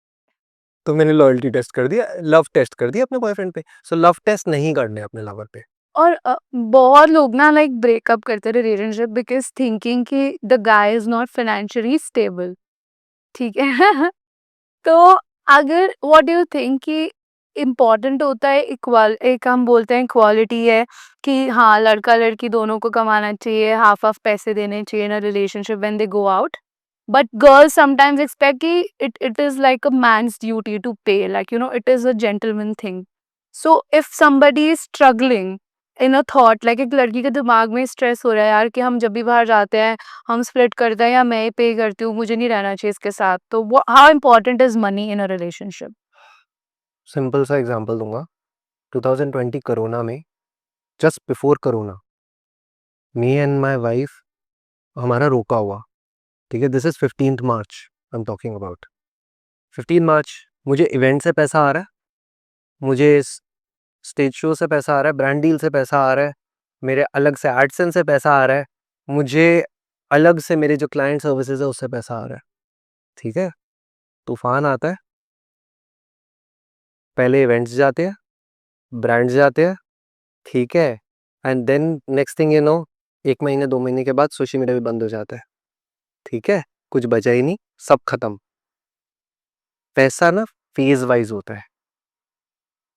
तो मैंने लॉयल्टी टेस्ट कर दिया, लव टेस्ट कर दिया अपने बॉयफ्रेंड पे। सो लव टेस्ट नहीं करने अपने लवर पे। और बहुत लोग ना लाइक ब्रेकअप करते हैं रिलेशनशिप बिकॉज थिंकिंग कि the guy is not financially stable, ठीक है। तो अगर व्हाट डू यू थिंक कि इम्पोर्टेंट होता है इक्वल, एक हम बोलते हैं इक्वालिटी है कि हाँ लड़का लड़की दोनों को कमाना चाहिए, हाफ हाफ पैसे देने चाहिए ना relationship when they go out, but girls sometimes expect कि it is like a man's duty to pay, like you know it is a gentleman thing. So if somebody is struggling in a thought, like एक लड़की के दिमाग में स्ट्रेस हो रहा है यार कि हम जब भी बाहर जाते हैं हम स्प्लिट करते हैं या मैं ही पे करती हूँ, मुझे नहीं रहना चाहिए इसके साथ, तो how important is money in a relationship? Simple सा एग्जांपल दूंगा। 2020 कोरोना में, just before corona, me and my wife, हमारा रोका हुआ, ठीक है। This is 15th March I am talking about. 15 मार्च, मुझे इवेंट से पैसा आ रहा है, मुझे स्टेज शो से पैसा आ रहा है, ब्रांड डील से पैसा आ रहा है, मेरे अलग से एडसेंस से पैसा आ रहा है, मुझे अलग से मेरे जो क्लाइंट सर्विसेज है उससे पैसा आ रहा है, ठीक है। तूफान आता है, पहले इवेंट्स जाते हैं, ब्रांड्स जाते हैं, ठीक है, and then next thing you know, 1 महीने 2 महीने के बाद सोशल मीडिया भी बंद हो जाता है, ठीक है। कुछ बचा ही नहीं, सब खत्म। पैसा ना फेज वाइज होता है,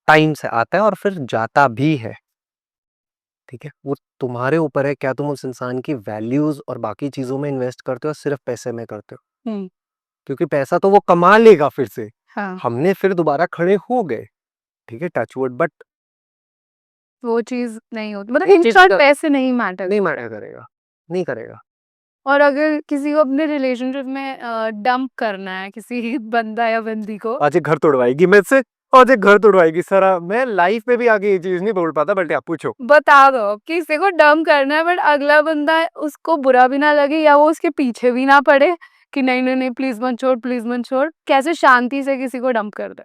टाइम से आता है और फिर जाता भी है, ठीक है। वो तुम्हारे ऊपर है, क्या तुम उस इंसान की वैल्यूज और बाकी चीजों में इन्वेस्ट करते हो, सिर्फ पैसे में करते हो, क्योंकि पैसा तो वो कमा लेगा फिर से। हाँ, हमने फिर दोबारा खड़े हो गए, ठीक है, टचवुड, बट वो चीज नहीं होती, मतलब इन शॉर्ट पैसे नहीं मैटर। नहीं मैटर करेगा, नहीं करेगा। और अगर किसी को अपने रिलेशनशिप में डंप करना है किसी बंदा या बंदी को, आज एक घर तोड़वाएगी मेरे से, आज एक घर तोड़वाएगी सारा। मैं लाइफ में भी आगे ये चीज नहीं बोल पाता, बट आप पूछो। बता दो किसी को डंप करना है बट अगला बंदा उसको बुरा भी ना लगे या वो उसके पीछे भी ना पड़े कि नहीं नहीं नहीं प्लीज मत छोड़ प्लीज मत छोड़, कैसे शांति से किसी को डंप कर दे?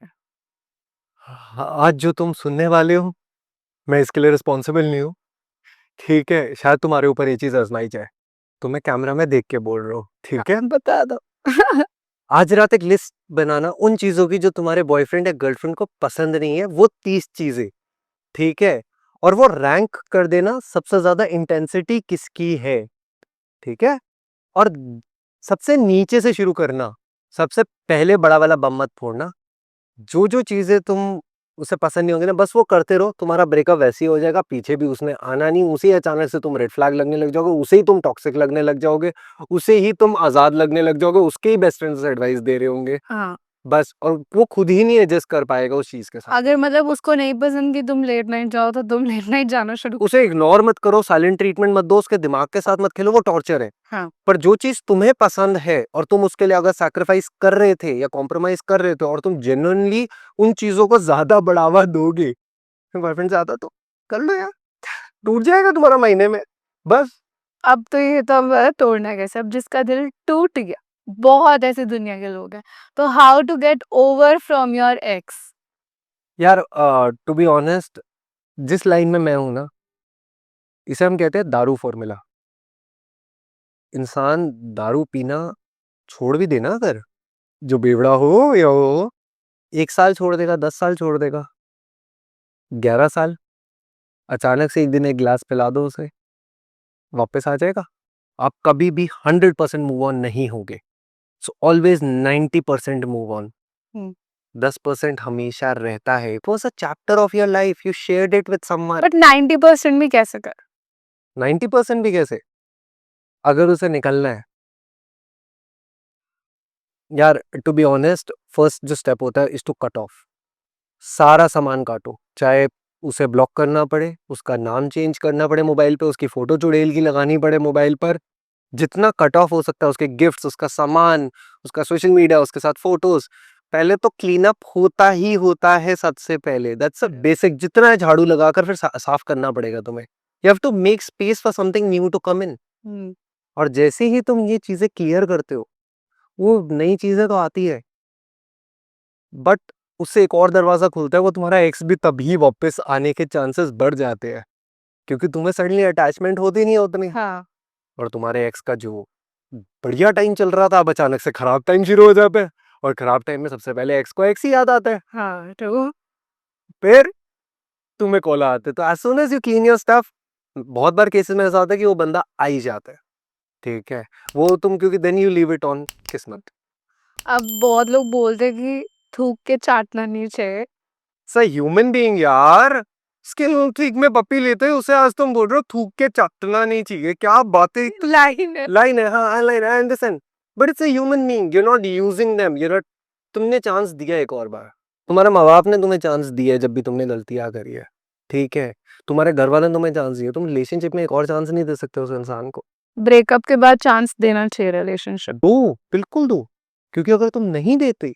आज जो तुम सुनने वाले हो, मैं इसके लिए रिस्पॉन्सिबल नहीं हूँ, ठीक है। शायद तुम्हारे ऊपर ये चीज आजमाई जाए, तो मैं कैमरा में देख के बोल रहा हूँ, ठीक है। बता दो। आज रात एक लिस्ट बनाना उन चीजों की जो तुम्हारे बॉयफ्रेंड या गर्लफ्रेंड को पसंद नहीं है, वो 30 चीजें, ठीक है। और वो रैंक कर देना, सबसे ज्यादा इंटेंसिटी किसकी है, ठीक है। और सबसे नीचे से शुरू करना, सबसे पहले बड़ा वाला बम मत फोड़ना। जो जो चीजें तुम उसे पसंद नहीं होंगी ना, बस वो करते रहो, तुम्हारा ब्रेकअप वैसे ही हो जाएगा। पीछे भी उसने आना नहीं, उसे ही अचानक से तुम रेड फ्लैग लगने लग जाओगे, उसे ही तुम टॉक्सिक लगने लग जाओगे, उसे ही तुम आजाद लगने लग जाओगे, उसके ही बेस्ट फ्रेंड्स एडवाइस दे रहे होंगे, हाँ, बस। और वो खुद ही नहीं एडजस्ट कर पाएगा उस चीज के साथ। अगर मतलब उसको नहीं पसंद कि तुम लेट नाइट जाओ तो तुम लेट नाइट जाना शुरू उसे इग्नोर मत करो, साइलेंट ट्रीटमेंट मत दो, उसके दिमाग के साथ मत खेलो, वो टॉर्चर है। हाँ, पर जो चीज तुम्हें पसंद है और तुम उसके लिए अगर सैक्रिफाइस कर रहे थे या कॉम्प्रोमाइज कर रहे थे और तुम जेन्युइनली उन चीजों को ज्यादा बढ़ावा दोगे, बॉयफ्रेंड से आता तो कर लो यार, टूट जाएगा तुम्हारा महीने में, बस। अब तो ये तो अब तोड़ना कैसे, अब जिसका दिल टूट गया, बहुत ऐसे दुनिया के लोग हैं, तो how to get over from your ex? यार टू बी ऑनेस्ट, जिस लाइन में मैं हूं ना, इसे हम कहते हैं दारू फॉर्मूला। इंसान दारू पीना छोड़ भी देना, अगर जो बेवड़ा हो या हो, 1 साल छोड़ देगा, 10 साल छोड़ देगा, 11 साल, अचानक से एक दिन एक गिलास पिला दो उसे, वापस आ जाएगा। आप कभी भी 100% मूव ऑन नहीं होगे। सो ऑलवेज 90% मूव ऑन, 10% हमेशा रहता है। It was a chapter of your life, you shared it with someone. But 90% भी कैसे कर? 90% भी कैसे, अगर उसे निकलना है यार, टू बी ऑनेस्ट, फर्स्ट जो स्टेप होता है इज टू कट ऑफ। सारा सामान काटो, चाहे उसे ब्लॉक करना पड़े, उसका नाम चेंज करना पड़े मोबाइल पे, उसकी फोटो चुड़ैल की लगानी पड़े मोबाइल पर, जितना कट ऑफ हो सकता है, उसके गिफ्ट्स, उसका सामान, उसका सोशल मीडिया, उसके साथ फोटोज, पहले तो क्लीन अप होता ही होता है सबसे पहले। दैट्स अ बेसिक, जितना है झाड़ू लगाकर फिर साफ करना पड़ेगा तुम्हें। You have to make space for something new to come in. और जैसे ही तुम ये चीजें क्लियर करते हो, वो नई चीजें तो आती है, बट उससे एक और दरवाजा खुलता है, वो तुम्हारा एक्स भी तभी वापस आने के चांसेस बढ़ जाते हैं, क्योंकि तुम्हें सडनली अटैचमेंट होती नहीं है उतनी। हाँ, और तुम्हारे एक्स का जो बढ़िया टाइम चल रहा था, अब अचानक से खराब टाइम शुरू हो जाता है, और खराब टाइम में सबसे पहले एक्स को एक्स ही याद आता है। हाँ, तो फिर तुम्हें कॉल आते, तो एज सुन as you clean your stuff, बहुत बार केसेस में ऐसा होता है कि वो बंदा आ ही जाता है, ठीक है, वो तुम क्योंकि then you leave it on किस्मत। अब बहुत लोग बोलते हैं कि थूक के चाटना नहीं चाहिए। ह्यूमन बीइंग यार, स्किन ट्रिक में पप्पी लेते हैं उसे, आज तुम बोल रहे हो थूक के चाटना नहीं चाहिए, क्या बातें। लाइन है। लाइन है, हाँ line, I understand, but it's a human being, you are not using them, you not, तुमने चांस दिया एक और बार, तुम्हारे माँ बाप ने तुम्हें चांस दिया है जब भी तुमने गलतियां करी है, ठीक है, तुम्हारे घर वाले ने तुम्हें चांस दिया, तुम रिलेशनशिप में एक और चांस नहीं दे सकते उस इंसान को? ब्रेकअप के बाद चांस देना चाहिए रिलेशनशिप। दो, बिल्कुल दो, क्योंकि अगर तुम नहीं देते,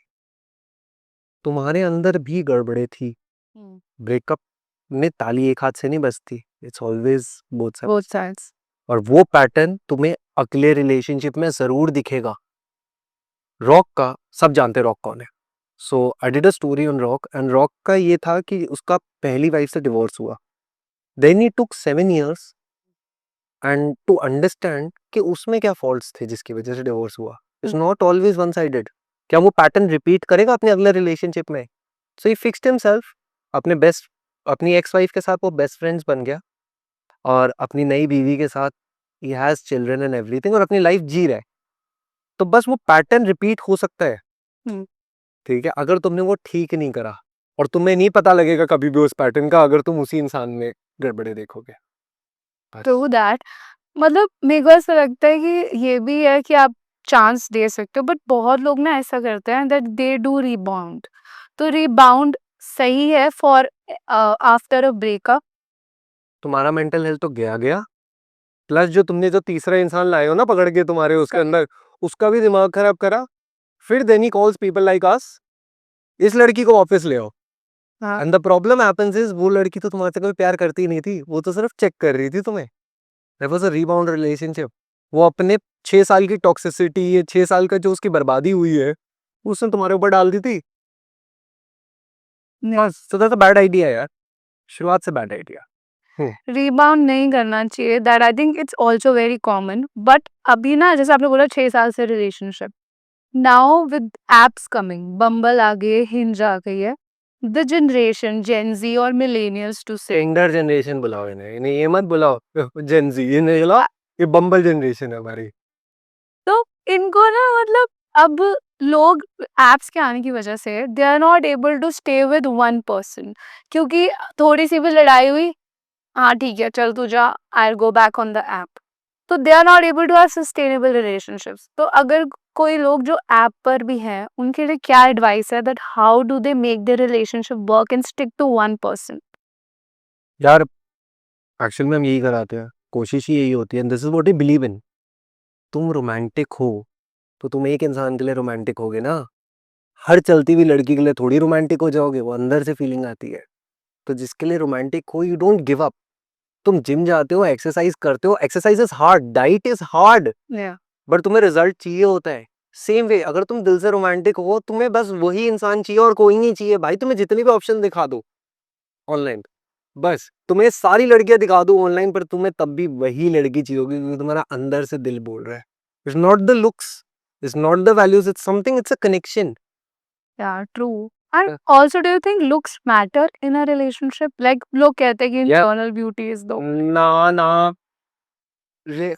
तुम्हारे अंदर भी गड़बड़े थी, ब्रेकअप में ताली एक हाथ से नहीं बजती, it's always both side, both sides. और वो पैटर्न तुम्हें अगले रिलेशनशिप में जरूर दिखेगा। रॉक का सब जानते रॉक कौन है, so I did a story on Rock, and Rock का ये था कि उसका पहली वाइफ से डिवोर्स हुआ, then he took 7 years and to understand कि उसमें क्या फॉल्ट्स थे जिसकी वजह से डिवोर्स हुआ, it's not always one sided, क्या वो पैटर्न रिपीट करेगा अपने अगले रिलेशनशिप में? सो ही फिक्स्ड हिमसेल्फ, अपनी एक्स वाइफ के साथ वो बेस्ट फ्रेंड्स बन गया, और अपनी नई बीवी के साथ he has children and everything, और अपनी लाइफ जी रहा है, तो बस वो पैटर्न रिपीट हो सकता है, ठीक है, अगर तुमने वो ठीक नहीं करा, और तुम्हें नहीं पता लगेगा कभी भी उस पैटर्न का अगर तुम उसी इंसान में गड़बड़े देखोगे। True that. मतलब मेरे को ऐसा लगता है कि ये भी है कि आप चांस दे सकते हो, बट बहुत लोग ना ऐसा करते हैं दैट दे डू रीबाउंड। तो रीबाउंड सही है फॉर आफ्टर अ ब्रेकअप? तुम्हारा मेंटल हेल्थ तो गया गया, प्लस जो तुमने जो तीसरा इंसान लाए हो ना पकड़ के तुम्हारे उसके अंदर, उसका भी दिमाग खराब करा, फिर then he calls people like us, इस लड़की को वापस ले आओ, हाँ। And the problem happens is वो लड़की तो तुम्हारे से कभी प्यार करती ही नहीं थी, वो तो सिर्फ चेक कर रही थी तुम्हें, that was a rebound relationship, वो अपने 6 साल की टॉक्सिसिटी, ये 6 साल का जो उसकी बर्बादी हुई है, उसने तुम्हारे ऊपर डाल दी थी, so that's a bad idea यार, शुरुआत से बैड आइडिया। रीबाउंड नहीं करना चाहिए, that I think it's also very common. But अभी ना जैसे आपने बोला 6 साल से relationship, now with apps coming, Bumble आ गई है, हिंज आ गई है, द जनरेशन जेन जी और मिलेनियल्स टू से, टेंडर जनरेशन बुलाओ इन्हें ये मत बुलाओ जेनजी, इन्हें बुलाओ ये बम्बल जनरेशन है हमारी। तो इनको ना मतलब अब लोग एप्स के आने की वजह से they are not able to stay with one person, क्योंकि थोड़ी सी भी लड़ाई हुई, हाँ ठीक है चल तू जा, I go back on the app. तो they are not able to have sustainable relationships. तो अगर कोई लोग जो ऐप पर भी हैं उनके लिए क्या एडवाइस है that how do they make the relationship work and stick to one person? यार एक्चुअल में हम यही कराते हैं, कोशिश ही यही होती है, this is what I believe in, तुम रोमांटिक हो तो तुम एक इंसान के लिए रोमांटिक होगे ना, हर चलती हुई लड़की के लिए थोड़ी रोमांटिक हो जाओगे, वो अंदर से फीलिंग आती है, तो जिसके लिए रोमांटिक हो यू डोंट गिव अप, तुम जिम जाते हो, एक्सरसाइज करते हो, exercise is hard, diet is hard, but तुम्हें रिजल्ट चाहिए होता है, सेम वे अगर तुम दिल से रोमांटिक हो, तुम्हें बस वही इंसान चाहिए और कोई नहीं चाहिए भाई, तुम्हें जितनी भी ऑप्शन दिखा दो ऑनलाइन, बस तुम्हें सारी लड़कियां दिखा दो ऑनलाइन, पर तुम्हें तब भी वही लड़की चाहिए होगी क्योंकि तुम्हारा अंदर से दिल बोल रहा है, it's not the looks, it's not the values, it's something, it's a connection. Yeah, true. And also, do you think looks matter in a relationship? Like लोग कहते हैं कि Yeah. internal beauty is the ना ना,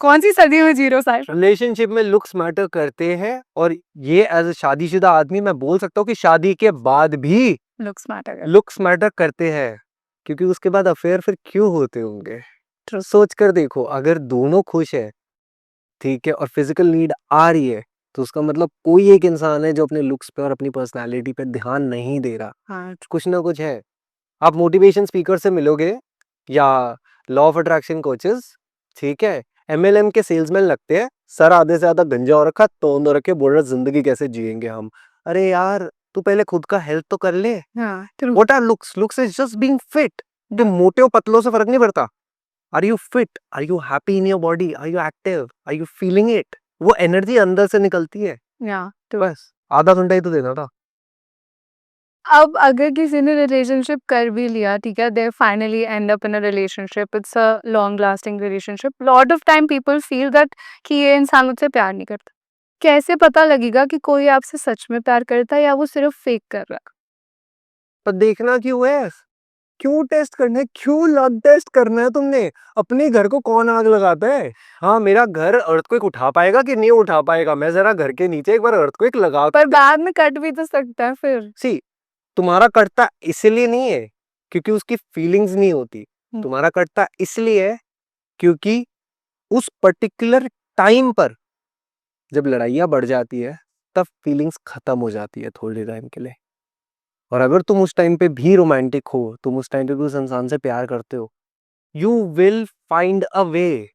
कौन सी सदी में जीरो साइड? रिलेशनशिप में लुक्स मैटर करते हैं, और ये एज अ शादीशुदा आदमी मैं बोल सकता हूँ कि शादी के बाद भी Looks matter. लुक्स मैटर करते हैं, क्योंकि उसके बाद अफेयर फिर क्यों होते होंगे? True. सोच कर देखो, अगर दोनों खुश है, ठीक है, और फिजिकल नीड आ रही है, तो उसका मतलब कोई एक इंसान है जो अपने लुक्स पे और अपनी पर्सनालिटी पे ध्यान नहीं दे रहा, हाँ, कुछ ना कुछ है। आप मोटिवेशन स्पीकर से मिलोगे या लॉ ऑफ अट्रैक्शन कोचेस, ठीक है, एमएलएम के सेल्समैन लगते हैं, सर आधे से ज्यादा गंजा हो रखा, तोंद हो रखे, बोल रहा जिंदगी कैसे जिएंगे हम, अरे यार तू पहले खुद का हेल्थ तो कर ले। हाँ, true. What are looks? Looks is just being fit, तुम मोटे हो पतलों से फर्क नहीं पड़ता, are you fit, are you happy in your body, are you active, are you feeling it, वो एनर्जी अंदर से निकलती है, Yeah, true. बस आधा घंटा ही तो देना था। अब अगर किसी ने रिलेशनशिप कर भी लिया, ठीक है, they finally end up in a relationship, it's a long lasting relationship, lot of time people feel that कि ये इंसान मुझसे प्यार नहीं करता। कैसे पता लगेगा कि कोई आपसे सच में प्यार करता है या वो सिर्फ फेक कर रहा है? पर देखना क्यों है, क्यों टेस्ट करना है? क्यों लग टेस्ट करना है तुमने? अपने घर को कौन आग लगाता है? हाँ, मेरा घर अर्थक्वेक उठा पाएगा कि नहीं उठा पाएगा? मैं जरा घर के नीचे एक बार अर्थक्वेक लगा पर बाद में कट भी तो सकता है फिर। सी, तुम्हारा कटता इसलिए नहीं है क्योंकि उसकी फीलिंग्स नहीं होती। तुम्हारा कटता इसलिए है क्योंकि उस पर्टिकुलर टाइम पर जब लड़ाइयाँ बढ़ जाती है तब फीलिंग्स खत्म हो जाती है थोड़े टाइम के लिए। और अगर तुम उस टाइम पे भी रोमांटिक हो, तुम उस टाइम पे भी उस इंसान से प्यार करते हो, you will find a way,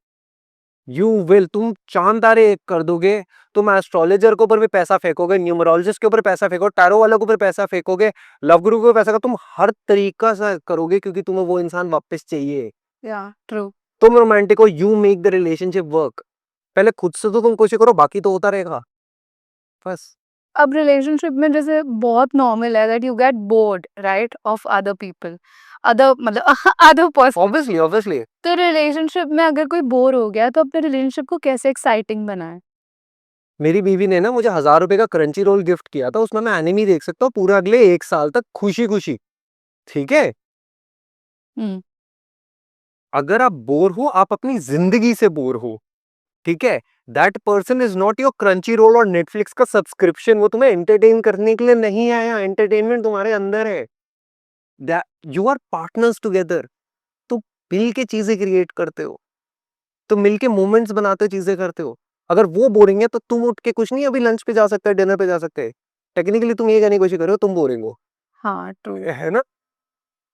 you will. तुम चांद तारे कर दोगे, तुम एस्ट्रोलॉजर के ऊपर भी पैसा फेंकोगे, न्यूमरोलॉजिस्ट के ऊपर पैसा फेंकोगे, टैरो वालों के ऊपर पैसा फेंकोगे, लव गुरु के ऊपर पैसा, तुम हर तरीका से करोगे क्योंकि तुम्हें वो इंसान वापस चाहिए। या ट्रू। तुम रोमांटिक हो, you make the relationship work. पहले खुद से तो तुम कोशिश करो, बाकी तो होता रहेगा बस। अब रिलेशनशिप में जैसे बहुत नॉर्मल है that you get bored right of other people, other मतलब अदर पर्सन। ऑब्वियसली ऑब्वियसली तो रिलेशनशिप में अगर कोई बोर हो गया तो अपने रिलेशनशिप को कैसे एक्साइटिंग बनाए? मेरी बीवी ने ना मुझे 1000 रुपए का क्रंची रोल गिफ्ट किया था, उसमें मैं एनिमी देख सकता हूँ पूरा अगले 1 साल तक खुशी खुशी। ठीक है, हम्म। अगर आप बोर हो, आप अपनी जिंदगी से बोर हो, ठीक है, that person is not your Crunchyroll और नेटफ्लिक्स का सब्सक्रिप्शन। वो तुम्हें एंटरटेन करने के लिए नहीं आया, एंटरटेनमेंट तुम्हारे अंदर है। You are partners together. तुम मिल के चीजें क्रिएट करते हो, तुम मिल के मोमेंट्स बनाते हो, चीजें करते हो। अगर वो बोरिंग है तो तुम उठ के कुछ नहीं, अभी लंच पे जा सकते हैं, डिनर पे जा सकते हैं। टेक्निकली तुम ये कहने की कोशिश कर रहे हो तुम बोरिंग हो, हाँ ट्रू। है ना?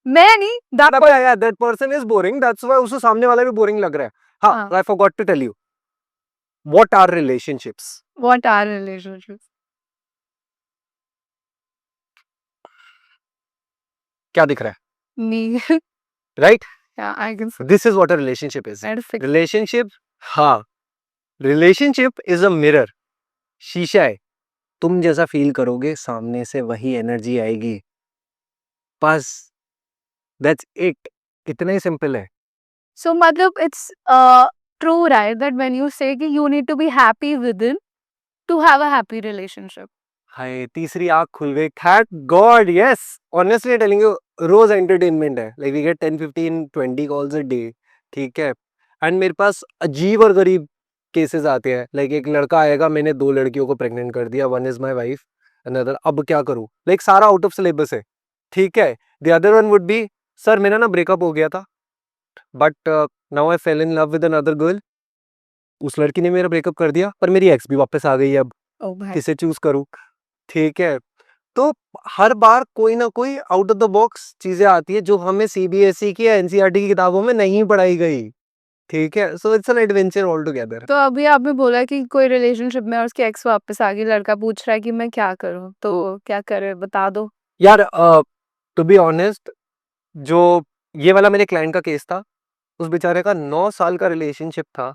मैं नहीं that person is boring, that's why उसे सामने वाला भी बोरिंग लग रहा है। हाँ, हाँ। I forgot to tell you what are relationships. What are relationships? क्या दिख रहा मी है? राइट, या I can this is what a relationship is. Fix. Relationship, हाँ, रिलेशनशिप इज अ मिरर, शीशा है। तुम जैसा फील करोगे सामने से वही एनर्जी आएगी, बस, दैट्स इट। इतना ही सिंपल है। सो मतलब it's true right that when you say कि you need to be happy with in to have a happy relationship. Hi, तीसरी आंख खुल गई, thank God. Yes, honestly telling you, रोज एंटरटेनमेंट है, like we get 10 15 20 calls a day. ठीक है, एंड मेरे पास अजीब और गरीब केसेस आते हैं। लाइक एक लड़का आएगा, मैंने 2 लड़कियों को प्रेग्नेंट कर दिया, one is my wife, another, अब क्या करूं? लाइक सारा आउट ऑफ सिलेबस है। ठीक है, the other one would be, sir मेरा ना ब्रेकअप हो गया था, but now I fail in love with another girl. उस लड़की ने मेरा ब्रेकअप कर दिया, पर मेरी एक्स भी वापस आ गई है, अब ओ भाई। किसे चूज करूं? ठीक है, तो हर बार कोई ना कोई आउट ऑफ द बॉक्स चीजें आती है जो हमें सीबीएसई की या एनसीईआरटी की किताबों में नहीं पढ़ाई गई। ठीक है, so it's an adventure all together. तो अभी आपने बोला कि कोई रिलेशनशिप में और उसकी एक्स वापस आ गई, लड़का पूछ रहा है कि मैं क्या करूं, तो क्या करे बता दो। यार, टू बी ऑनेस्ट, जो ये वाला मेरे क्लाइंट का केस था, उस बेचारे का 9 साल का रिलेशनशिप था।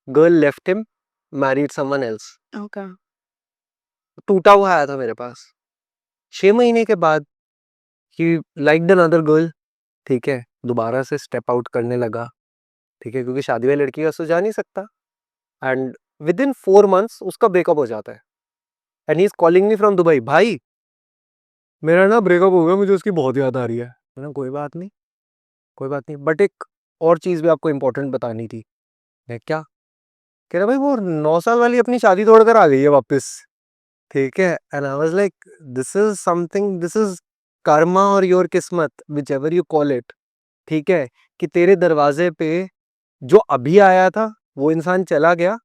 Girl left him, married someone else. Okay. टूटा हुआ आया था मेरे पास 6 महीने के बाद, ही लाइक्ड अनदर गर्ल। ठीक है, दोबारा से स्टेप आउट करने लगा। ठीक है, क्योंकि शादी वाली लड़की का सो जा नहीं सकता, एंड विद इन 4 मंथ्स उसका ब्रेकअप हो जाता है। And he is calling me from Dubai, भाई मेरा ना ब्रेकअप हो गया, मुझे उसकी बहुत याद आ रही है। मैंने कोई बात नहीं, कोई बात नहीं, बट एक और चीज भी आपको इंपॉर्टेंट बतानी थी। मैं क्या कह रहा, भाई वो 9 साल वाली अपनी शादी तोड़कर आ गई है वापस। ठीक है, and I was like, this is something, this is Karma और योर किस्मत, which ever you call it. ठीक है, कि तेरे दरवाजे पे जो अभी आया था वो इंसान चला गया,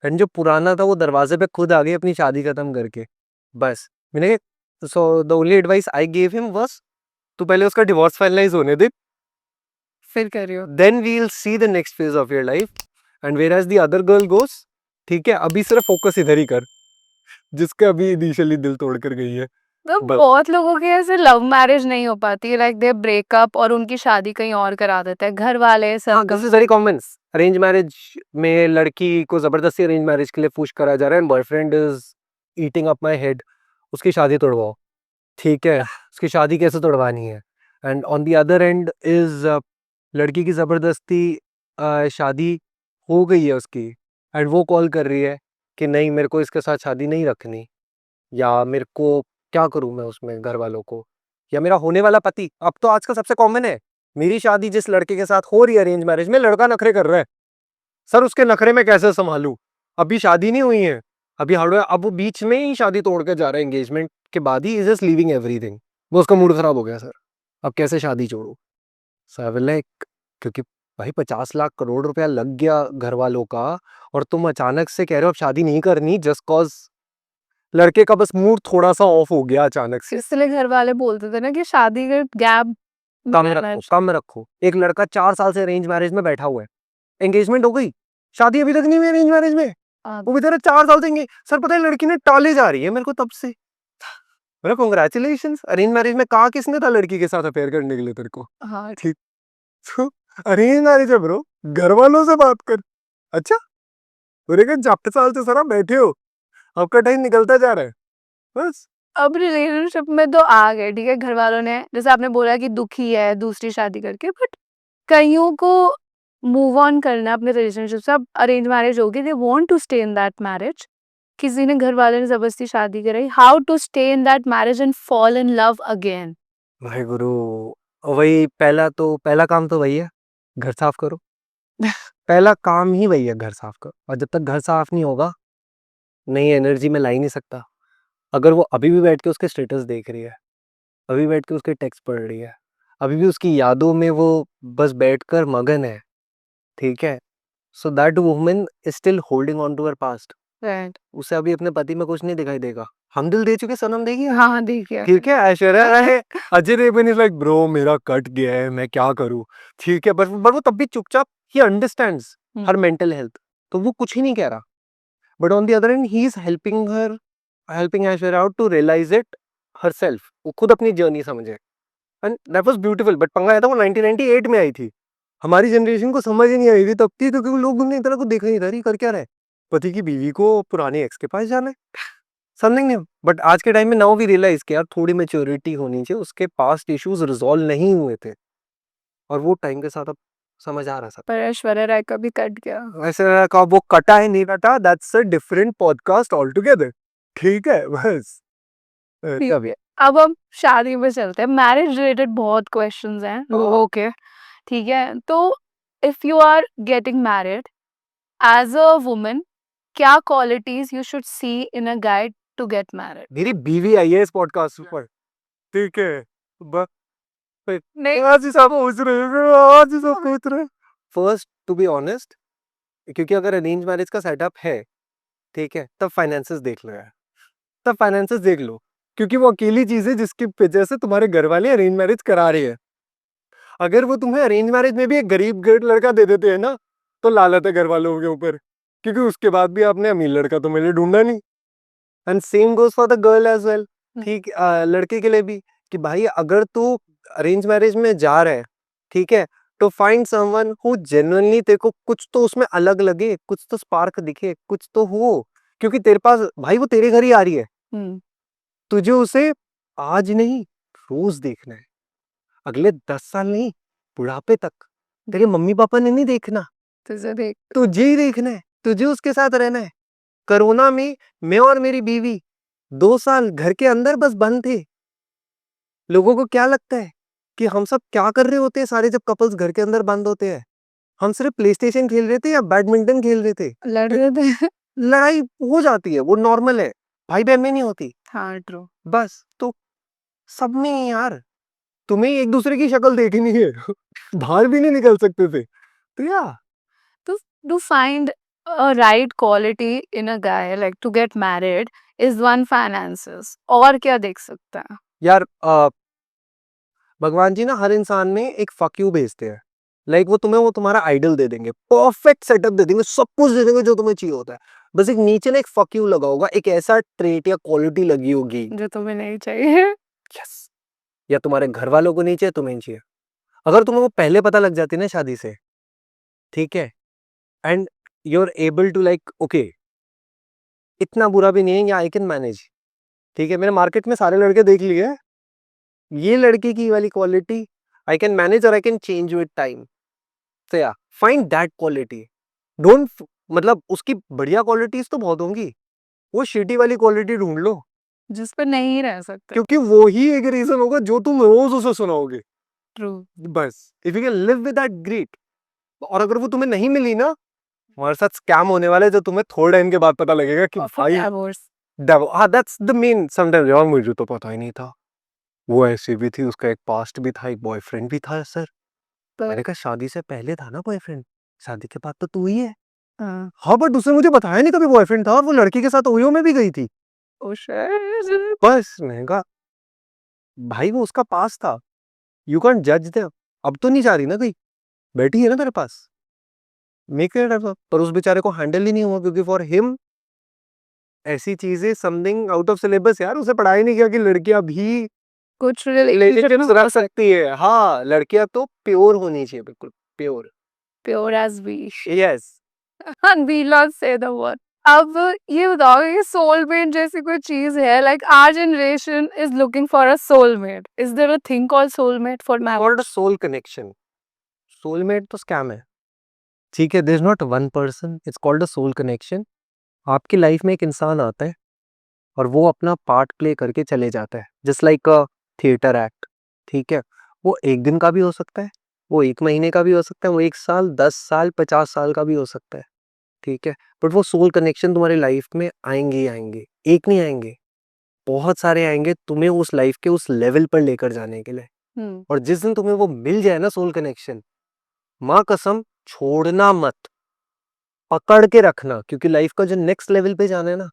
एंड जो पुराना था वो दरवाजे पे खुद आ गई अपनी शादी खत्म करके। बस, मैंने so the only advice I gave him was, तू पहले उसका डिवोर्स फाइनलाइज होने दे, फिर करियो। Then we will see the next phase of your life, and whereas the other girl goes. ठीक है, अभी सिर्फ फोकस इधर ही कर जिसके अभी इनिशियली दिल तोड़ कर गई है। तो बस, बहुत लोगों के ऐसे लव मैरिज नहीं हो पाती, लाइक दे ब्रेकअप और उनकी शादी कहीं और करा देते हैं घर वाले हाँ, सब। This is very common. Arrange marriage में लड़की को जबरदस्ती अरेंज मैरिज के लिए पुश करा जा रहा है, boyfriend is eating up my head, उसकी शादी तोड़वाओ। ठीक है, उसकी शादी कैसे तोड़वानी है? And on the other and is, लड़की की जबरदस्ती शादी हो गई है उसकी, एंड वो कॉल कर रही है कि नहीं मेरे को इसके साथ शादी नहीं रखनी, या मेरे को क्या करूं मैं उसमें घर वालों को। या मेरा होने वाला पति, अब तो आजकल सबसे कॉमन है, मेरी शादी जिस लड़के के साथ हो रही है अरेंज मैरिज में, लड़का नखरे कर रहा है, सर उसके नखरे में कैसे संभालूं, अभी शादी नहीं हुई है, अभी हार्डवेयर, अब वो बीच में ही शादी तोड़ के जा रहा है, एंगेजमेंट के बाद he is just leaving everything, वो उसका मूड खराब हो गया सर, अब कैसे शादी जोड़ू। सर लाइक, क्योंकि भाई 50 लाख करोड़ रुपया लग गया घर वालों का, और तुम अचानक से कह रहे हो अब शादी नहीं करनी जस्ट कॉज लड़के का बस मूड थोड़ा सा ऑफ हो गया अचानक से। इसलिए घर वाले बोलते थे ना कि शादी के गैप कम रखो। एक लड़का 4 साल से अरेंज मैरिज में बैठा हुआ है, एंगेजमेंट हो गई, शादी अभी तक नहीं हुई अरेंज मैरिज में, वो बेचारा 4 साल से सर पता है लड़की ने टाले जा रही है मेरे को तब से। मेरा कांग्रेचुलेशन, अरेंज मैरिज में कहा किसने था लड़की के साथ अफेयर करने के लिए तेरे को। हाँ ठीक, तो अरेंज मैरिज है ब्रो, घर वालों से बात कर। अच्छा, पूरे के 4 साल से सर आप बैठे हो, आपका टाइम निकलता जा रहा है बस। अब रिलेशनशिप में तो आ गए, ठीक है, घर वालों ने जैसे आपने बोला कि दुखी है दूसरी शादी करके, बट कईयों को मूव ऑन करना है अपने रिलेशनशिप से। अब अरेंज मैरिज होगी, they want to stay in that marriage, किसी ने घर वाले ने जबरदस्ती शादी कराई, how to stay in that marriage and fall in love again. भाई गुरु, वही पहला काम तो वही है, घर साफ करो। पहला काम ही वही है, घर साफ करो, और जब तक घर साफ नहीं होगा नई एनर्जी में ला ही नहीं सकता। अगर वो अभी भी बैठ के उसके स्टेटस देख रही है, अभी बैठ के उसके टेक्स्ट पढ़ रही है, अभी भी उसकी यादों में वो बस बैठकर मगन है, ठीक है, so that woman is still holding on to her past. Right, उसे अभी अपने पति में कुछ नहीं दिखाई देगा। हम दिल दे चुके, सनम देगी। हाँ हाँ देखिए। ठीक है, Aishwarya Rai, Ajay Devgan is like bro मेरा कट गया है, मैं क्या करूं, ठीक है, पर वो तब भी चुपचाप, he understands her mental health, तो वो कुछ ही नहीं कह रहा, but on the other end he is helping Aishwarya out to realize it herself, वो खुद अपनी जर्नी समझे, and that was beautiful. But पंगा आया था वो 1998 में आई थी, हमारी जनरेशन को समझ ही नहीं आई थी तब थी, तो क्योंकि लोग ने इतना को देखा नहीं था, रही कर क्या रहा है, पति की बीवी को पुराने एक्स के पास जाना है, समथिंग न्यू। बट आज के टाइम में नाउ वी रियलाइज कि यार थोड़ी मेच्योरिटी होनी चाहिए, उसके पास्ट इश्यूज रिजॉल्व नहीं हुए थे, और वो टाइम के साथ अब समझ आ रहा सब। पर ऐश्वर्या राय का भी कट गया। वैसे का वो कटा है नहीं कटा, that's a different podcast all together, ठीक है बस। ठीक तभी है, अब हम शादी में चलते हैं। मैरिज रिलेटेड बहुत क्वेश्चंस हैं लोगों के, ठीक है, तो if you are getting married as a woman, क्या qualities you should see in a guy to get married? मेरी बीवी आई है इस पॉडकास्ट पर, ठीक है, नहीं, आज ही सब पूछ रहे हैं, आज ही सब पूछ रहे हैं। फर्स्ट टू बी ऑनेस्ट, क्योंकि अगर अरेंज मैरिज का सेटअप है, ठीक है, तब फाइनेंसेस देख लो यार, तब फाइनेंसेस देख लो, क्योंकि वो अकेली चीज है जिसकी वजह से तुम्हारे घर वाले अरेंज मैरिज करा रहे हैं। अगर वो तुम्हें अरेंज मैरिज में भी एक गरीब लड़का दे देते हैं ना, तो लालत है घर वालों के ऊपर, क्योंकि उसके बाद भी आपने अमीर लड़का तो मेरे लिए ढूंढा नहीं। And same goes for the girl as well, ठीक, लड़के के लिए भी, कि भाई अगर तू अरेंज मैरिज में जा रहा है, ठीक है, तो फाइंड समवन हु जेन्युइनली तेरे को कुछ तो उसमें अलग लगे, कुछ तो स्पार्क दिखे, कुछ तो हो, क्योंकि तेरे पास भाई वो तेरे घर ही आ रही है, तुझे उसे आज नहीं रोज देखना है, अगले 10 साल नहीं, बुढ़ापे तक। तेरे मम्मी पापा ने नहीं देखना, तुझे देख तुझे ही देखना है, तुझे उसके साथ रहना है। कोरोना में मैं और मेरी बीवी 2 साल घर के अंदर बस बंद थे। लोगों को क्या लगता है कि हम सब क्या कर रहे होते हैं सारे, जब कपल्स घर के अंदर बंद होते हैं? हम सिर्फ प्ले स्टेशन खेल रहे थे या बैडमिंटन खेल रहे थे। लड़ रहे थे। लड़ाई हो जाती है, वो नॉर्मल है, भाई बहन में नहीं होती। हाँ ट्रू। बस तो सब में ही यार, तुम्हें एक दूसरे की शक्ल देखनी है, बाहर भी नहीं निकल सकते थे, तो या To find a right quality in a guy, like to get married, is one finances. और क्या देख सकता है? यार भगवान जी ना हर इंसान में एक फक यू भेजते हैं, लाइक वो तुम्हारा आइडल दे देंगे, परफेक्ट सेटअप दे देंगे, सब कुछ दे देंगे जो तुम्हें चाहिए होता है, बस एक नीचे ना एक फक यू लगा होगा, एक ऐसा ट्रेट या क्वालिटी लगी होगी, जो तुम्हें नहीं चाहिए। यस, या तुम्हारे घर वालों को नहीं चाहिए, तुम्हें नहीं चाहिए। अगर तुम्हें वो पहले पता लग जाती है ना शादी से, ठीक है, and you are able to like okay इतना बुरा भी नहीं है, या आई कैन मैनेज, ठीक है, मैंने मार्केट में सारे लड़के देख लिए हैं, ये लड़के की वाली क्वालिटी आई कैन मैनेज और I can change with time, तो या फाइंड दैट क्वालिटी, डोंट, मतलब उसकी बढ़िया क्वालिटीज तो बहुत होंगी, वो शिटी वाली क्वालिटी ढूंढ लो, जिस पे नहीं रह सकते। क्योंकि वो ही एक रीजन होगा जो तुम रोज उसे सुनाओगे। ट्रू। बस if you can live with that great. और अगर वो तुम्हें नहीं मिली ना, हमारे साथ स्कैम होने वाला है जो तुम्हें थोड़े टाइम के बाद पता लगेगा कि और फॉर भाई डिवोर्स। हाँ दैट्स द मेन। समटाइम्स यार मुझे तो पता ही नहीं था, वो ऐसी भी थी, उसका एक पास्ट भी था, एक बॉयफ्रेंड भी था सर। तो मैंने कहा शादी से पहले था ना बॉयफ्रेंड, शादी के बाद तो तू ही है। हाँ। हाँ बट उसने मुझे बताया नहीं कभी बॉयफ्रेंड था, और वो लड़की के साथ ओयो में भी गई थी। Oh shit. बस मैंने कहा भाई वो उसका पास था, यू कैंट जज देम। अब तो नहीं जा रही ना कहीं, बैठी है ना तेरे पास, मेक इट अप। पर उस बेचारे को हैंडल ही नहीं हुआ क्योंकि फॉर हिम ऐसी चीजें समथिंग आउट ऑफ सिलेबस। यार उसे पढ़ाई नहीं किया कि लड़कियां भी कुछ रिलेशनशिप रिलेशनशिप रख सकती है। हाँ लड़कियां तो प्योर होनी चाहिए, बिल्कुल pure. Pure as wish. Yes. हाँ, we love say the word. अब ये बताओ कि सोलमेट जैसी कोई चीज है, like our generation is looking for a soulmate, is there a thing called soulmate for called marriage? Soul connection. Soulmate तो स्कैम है, ठीक है। There is not one person, it's called a soul connection. आपकी लाइफ में एक इंसान आता है और वो अपना पार्ट प्ले करके चले जाता है, जस्ट लाइक अ थिएटर एक्ट, ठीक है। वो एक दिन का भी हो सकता है, वो एक महीने का भी हो सकता है, वो 1 साल 10 साल 50 साल का भी हो सकता है, ठीक है। बट वो सोल कनेक्शन तुम्हारी लाइफ में आएंगे ही आएंगे, एक नहीं आएंगे, बहुत सारे आएंगे तुम्हें उस लाइफ के उस लेवल पर लेकर जाने के लिए। हम्म। और जिस दिन तुम्हें वो मिल जाए ना सोल कनेक्शन, माँ कसम छोड़ना मत, पकड़ के रखना, क्योंकि लाइफ का जो नेक्स्ट लेवल पे जाना है ना,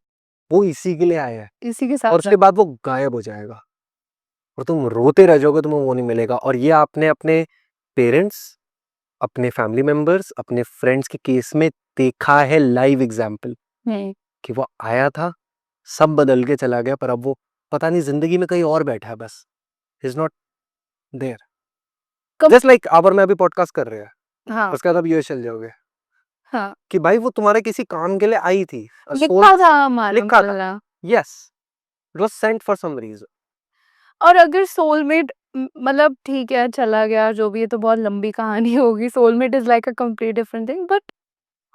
वो इसी के लिए आया है। इसी के और साथ उसके बाद वो गायब हो जाएगा और तुम रोते रह जाओगे, तुम्हें वो नहीं मिलेगा। और ये आपने अपने पेरेंट्स, अपने फैमिली मेंबर्स, अपने फ्रेंड्स के केस में देखा है, लाइव एग्जाम्पल, हम्म। कि वो आया था, सब बदल के चला गया, पर अब वो पता नहीं जिंदगी में कहीं और बैठा है, बस इज नॉट देयर। कब? जस्ट लाइक अब और मैं अभी पॉडकास्ट कर रहे हैं, हाँ। उसके बाद अब यूएस चल जाओगे, हाँ, कि भाई वो तुम्हारे किसी काम के लिए आई थी। सोल लिखा था हमारा लिखा था, मिलना। Yes, it was sent for some reason. और अगर सोलमेट मतलब ठीक है चला गया जो भी, ये तो बहुत लंबी कहानी होगी। Soulmate is like a complete different thing, but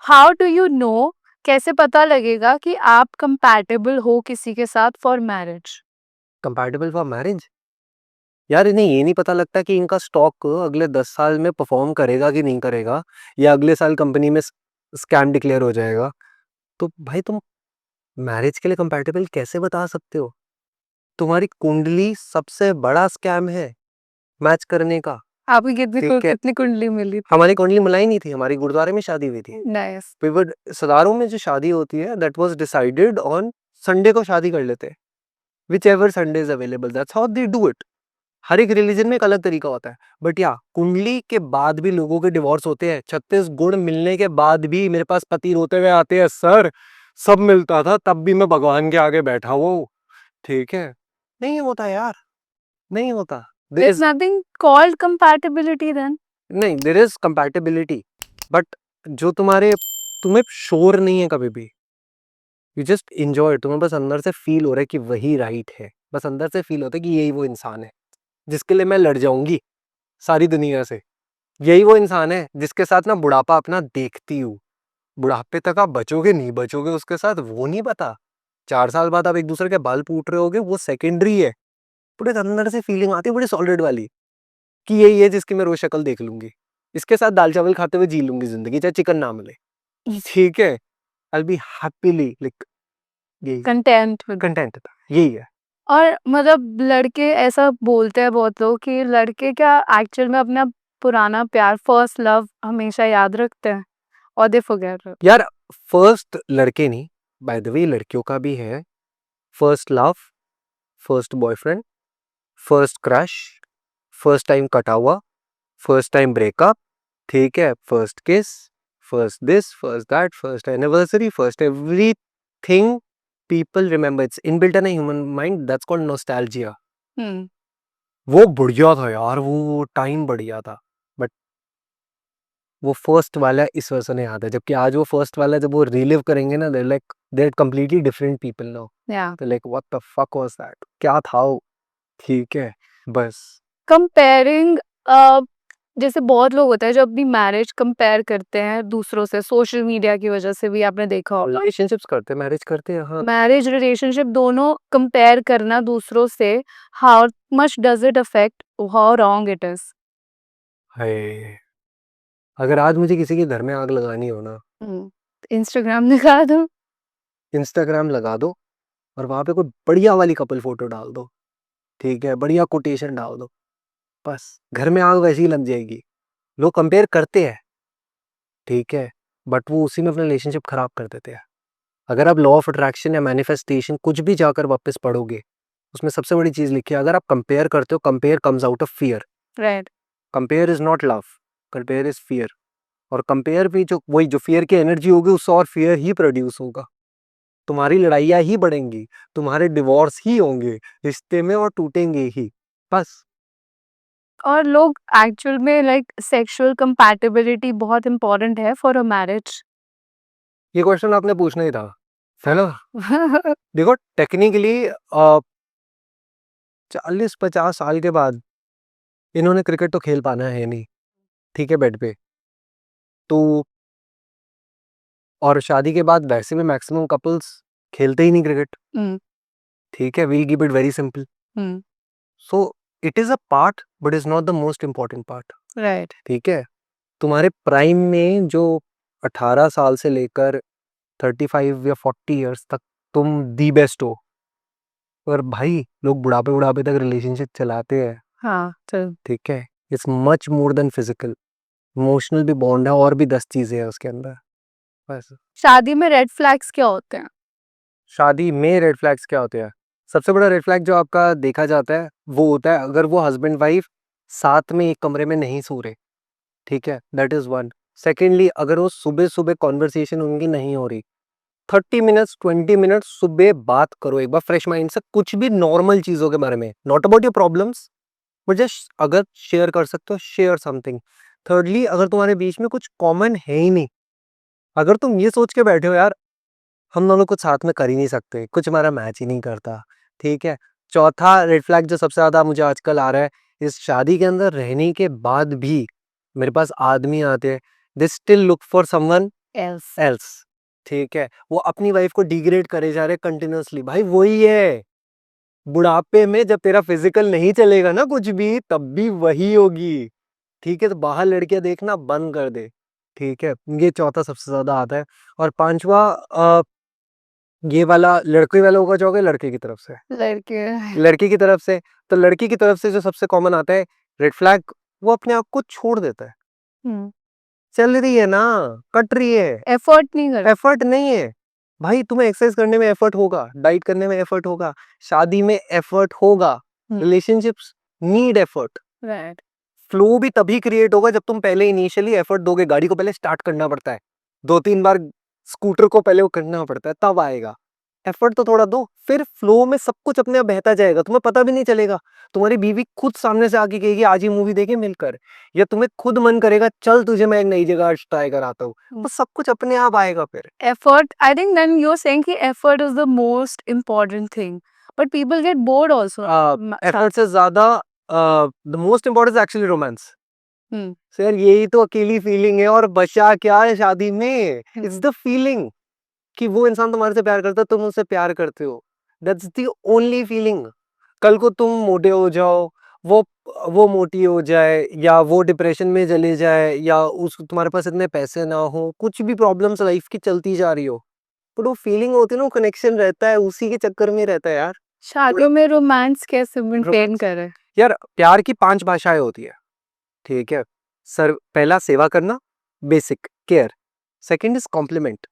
how do you no, कैसे पता लगेगा कि आप कंपैटिबल हो किसी के साथ for marriage? Compatible for marriage? यार इन्हें ये नहीं पता लगता कि इनका स्टॉक अगले 10 साल में परफॉर्म करेगा कि नहीं करेगा, या अगले साल कंपनी में स्कैम डिक्लेयर हो जाएगा। तो भाई तुम मैरिज के लिए कंपैटिबल कैसे बता सकते हो? तुम्हारी कुंडली सबसे बड़ा स्कैम है मैच करने का, आपकी कितनी ठीक है। कितनी कुंडली मिली? हमारी कुंडली मलाई नहीं थी, हमारी गुरुद्वारे में शादी हुई थी। नाइस। विवड सदारों में जो शादी होती है, that was decided on Sunday को शादी कर लेते हैं, which ever Sunday is available, that's how they do it. हर एक रिलीजन में एक अलग तरीका होता है। बट या कुंडली के बाद भी लोगों के डिवोर्स होते हैं, 36 गुण मिलने के बाद भी मेरे पास पति रोते हुए आते हैं, सर सब मिलता था तब भी मैं भगवान के आगे बैठा हूँ, ठीक है। नहीं होता यार, नहीं होता। There There's is nothing called compatibility then. नहीं, देयर इज कंपैटिबिलिटी, बट जो तुम्हें श्योर नहीं है कभी भी, यू जस्ट एंजॉय, तुम्हें बस अंदर से फील हो रहा है कि वही राइट है, बस अंदर से फील होता है कि यही वो इंसान है जिसके लिए मैं लड़ जाऊंगी सारी दुनिया से। यही वो इंसान है जिसके साथ ना बुढ़ापा अपना देखती हूँ। बुढ़ापे तक आप बचोगे नहीं बचोगे उसके साथ वो नहीं पता, 4 साल बाद आप एक दूसरे के बाल पूट रहे होगे, वो सेकेंडरी है। बड़े अंदर से फीलिंग आती है बड़ी सॉलिड वाली, कि यही है जिसकी मैं रोज शक्ल देख लूंगी, इसके साथ दाल चावल खाते हुए जी लूंगी जिंदगी, चाहे चिकन ना मिले, ठीक है। आई बी हैप्पीली लाइक, यही Content with. कंटेंट था, यही है। और मतलब लड़के ऐसा बोलते हैं बहुत लोग कि लड़के क्या एक्चुअल में अपना पुराना प्यार, फर्स्ट लव हमेशा याद रखते हैं, और दे फॉरगेट इट। यार फर्स्ट लड़के नहीं, बाय द वे लड़कियों का भी है, first love, first boyfriend, first crush, first time कटा हुआ, फर्स्ट टाइम ब्रेकअप, ठीक है, first kiss, first this, first that, first anniversary, first everything people remember, it's inbuilt in human mind, that's called nostalgia. Hmm. वो बढ़िया था यार, वो टाइम बढ़िया था, बट वो फर्स्ट वाला इस वजह से नहीं याद है, जबकि आज वो फर्स्ट वाला जब वो रिलिव करेंगे ना, they like they completely different people now, या तो like what the fuck was that, क्या था वो, ठीक है। बस कंपेयरिंग जैसे बहुत लोग होते हैं जो अपनी मैरिज कंपेयर करते हैं दूसरों से, सोशल मीडिया की वजह से भी आपने देखा होगा। रिलेशनशिप्स करते हैं, मैरिज करते हैं, हाँ। मैरिज, रिलेशनशिप दोनों कंपेयर करना दूसरों से, how much does it affect, how wrong it is? हाय! अगर आज मुझे किसी के घर में आग लगानी हो ना, हुँ, इंस्टाग्राम दिखा दो। इंस्टाग्राम लगा दो और वहाँ पे कोई बढ़िया वाली कपल फ़ोटो डाल दो, ठीक है? बढ़िया कोटेशन डाल दो, बस घर में आग वैसे ही लग जाएगी। लोग कंपेयर करते हैं, ठीक है? बट वो उसी में अपना रिलेशनशिप खराब कर देते हैं। अगर आप लॉ ऑफ अट्रैक्शन या मैनिफेस्टेशन कुछ भी जाकर वापस पढ़ोगे, उसमें सबसे बड़ी चीज़ लिखी है, अगर आप कंपेयर करते हो, compare comes out of fear. Right. Compare is not love, compare is fear. और कंपेयर भी जो वही जो फियर की एनर्जी होगी, उससे और फियर ही प्रोड्यूस होगा। तुम्हारी लड़ाइयाँ ही बढ़ेंगी, तुम्हारे डिवोर्स ही होंगे रिश्ते में और टूटेंगे ही, बस। और लोग एक्चुअल में लाइक सेक्सुअल कंपैटिबिलिटी बहुत इम्पोर्टेंट है फॉर अ मैरिज। ये क्वेश्चन आपने पूछना ही था, है ना? देखो टेक्निकली 40-50 साल के बाद इन्होंने क्रिकेट तो खेल पाना है नहीं, ठीक है, बेड पे। तो और शादी के बाद वैसे भी मैक्सिमम कपल्स खेलते ही नहीं क्रिकेट, हुँ, ठीक है? We'll keep it very simple. Hmm, so it is a part but is not the most important part, right. ठीक है? तुम्हारे प्राइम में जो 18 साल से लेकर 35 या 40 इयर्स तक तुम दी बेस्ट हो, पर भाई लोग बुढ़ापे तक रिलेशनशिप चलाते हैं, हाँ, चल। ठीक है? It's much more than physical, emotional भी बॉन्ड है और भी 10 चीजें हैं उसके अंदर, बस। शादी में रेड फ्लैग्स क्या होते हैं? शादी में रेड फ्लैग्स क्या होते हैं? सबसे बड़ा रेड फ्लैग जो आपका देखा जाता है वो होता है अगर वो हस्बैंड वाइफ साथ में एक कमरे में नहीं सो रहे, ठीक है? That is one. सेकेंडली, अगर वो सुबह सुबह कॉन्वर्सेशन उनकी नहीं हो रही, 30 मिनट्स 20 मिनट्स सुबह बात करो एक बार फ्रेश माइंड से, कुछ भी नॉर्मल चीजों के बारे में, not about your problems, but just अगर शेयर कर सकते हो, शेयर समथिंग। थर्डली, अगर तुम्हारे बीच में कुछ कॉमन है ही नहीं, अगर तुम ये सोच के बैठे हो यार हम दोनों कुछ साथ में कर ही नहीं सकते, कुछ हमारा मैच ही नहीं करता, ठीक है? चौथा रेड फ्लैग जो सबसे ज्यादा मुझे आजकल आ रहा है, इस शादी के अंदर रहने के बाद भी मेरे पास आदमी आते हैं, they still look for someone else. Else, ठीक है? वो अपनी वाइफ को डिग्रेड करे जा रहे कंटिन्यूअसली। भाई वही है, बुढ़ापे में जब तेरा फिजिकल नहीं चलेगा ना कुछ भी, तब भी वही होगी, ठीक है? तो बाहर लड़कियां देखना बंद कर दे, ठीक है? ये चौथा सबसे ज्यादा आता है। और पांचवा ये वाला लड़के वालों का जो होगा लड़के की तरफ से, लड़के। लड़की की तरफ से। तो लड़की की तरफ से जो सबसे कॉमन आता है रेड फ्लैग, वो अपने आप को छोड़ देता है। हुँ, चल रही है ना, कट रही है, एफर्ट नहीं कर। एफर्ट नहीं है। भाई तुम्हें एक्सरसाइज करने में एफर्ट होगा, डाइट करने में एफर्ट होगा, शादी में एफर्ट होगा, हुँ, relationships need effort. Right. Flow भी तभी क्रिएट होगा जब तुम पहले इनिशियली एफर्ट दोगे। गाड़ी को पहले स्टार्ट करना पड़ता है, 2-3 बार स्कूटर को पहले वो करना पड़ता है, तब आएगा। एफर्ट तो थोड़ा दो, फिर फ्लो में सब कुछ अपने आप बहता जाएगा, तुम्हें पता भी नहीं चलेगा। तुम्हारी बीवी खुद सामने से आके कहेगी आज ही मूवी देखे मिलकर, या तुम्हें खुद मन करेगा चल तुझे मैं एक नई जगह आज ट्राई कराता हूँ, हुँ। तो सब कुछ अपने आप आएगा फिर। Effort, I think then you're saying कि effort is the most important thing, but people get bored also. Effort से ज्यादा the most important is actually romance. Hmm, sir यही तो अकेली फीलिंग है, और बचा क्या है शादी में? हुँ, इट्स द फीलिंग कि वो इंसान तुम्हारे से प्यार करता है, तुम उससे प्यार करते हो, दैट्स द ओनली फीलिंग। कल को तुम मोटे हो जाओ, वो वो मोटी हो जाए, या वो डिप्रेशन में चले जाए, या उस तुम्हारे पास इतने पैसे ना हो, कुछ भी प्रॉब्लम्स लाइफ की चलती जा रही हो, बट वो फीलिंग होती है ना, वो कनेक्शन रहता है, उसी के चक्कर में रहता है यार। शादियों में रोमांस कैसे मेंटेन करें? यार प्यार की 5 भाषाएं होती है, ठीक है? सर पहला सेवा करना, basic care. Second is compliment,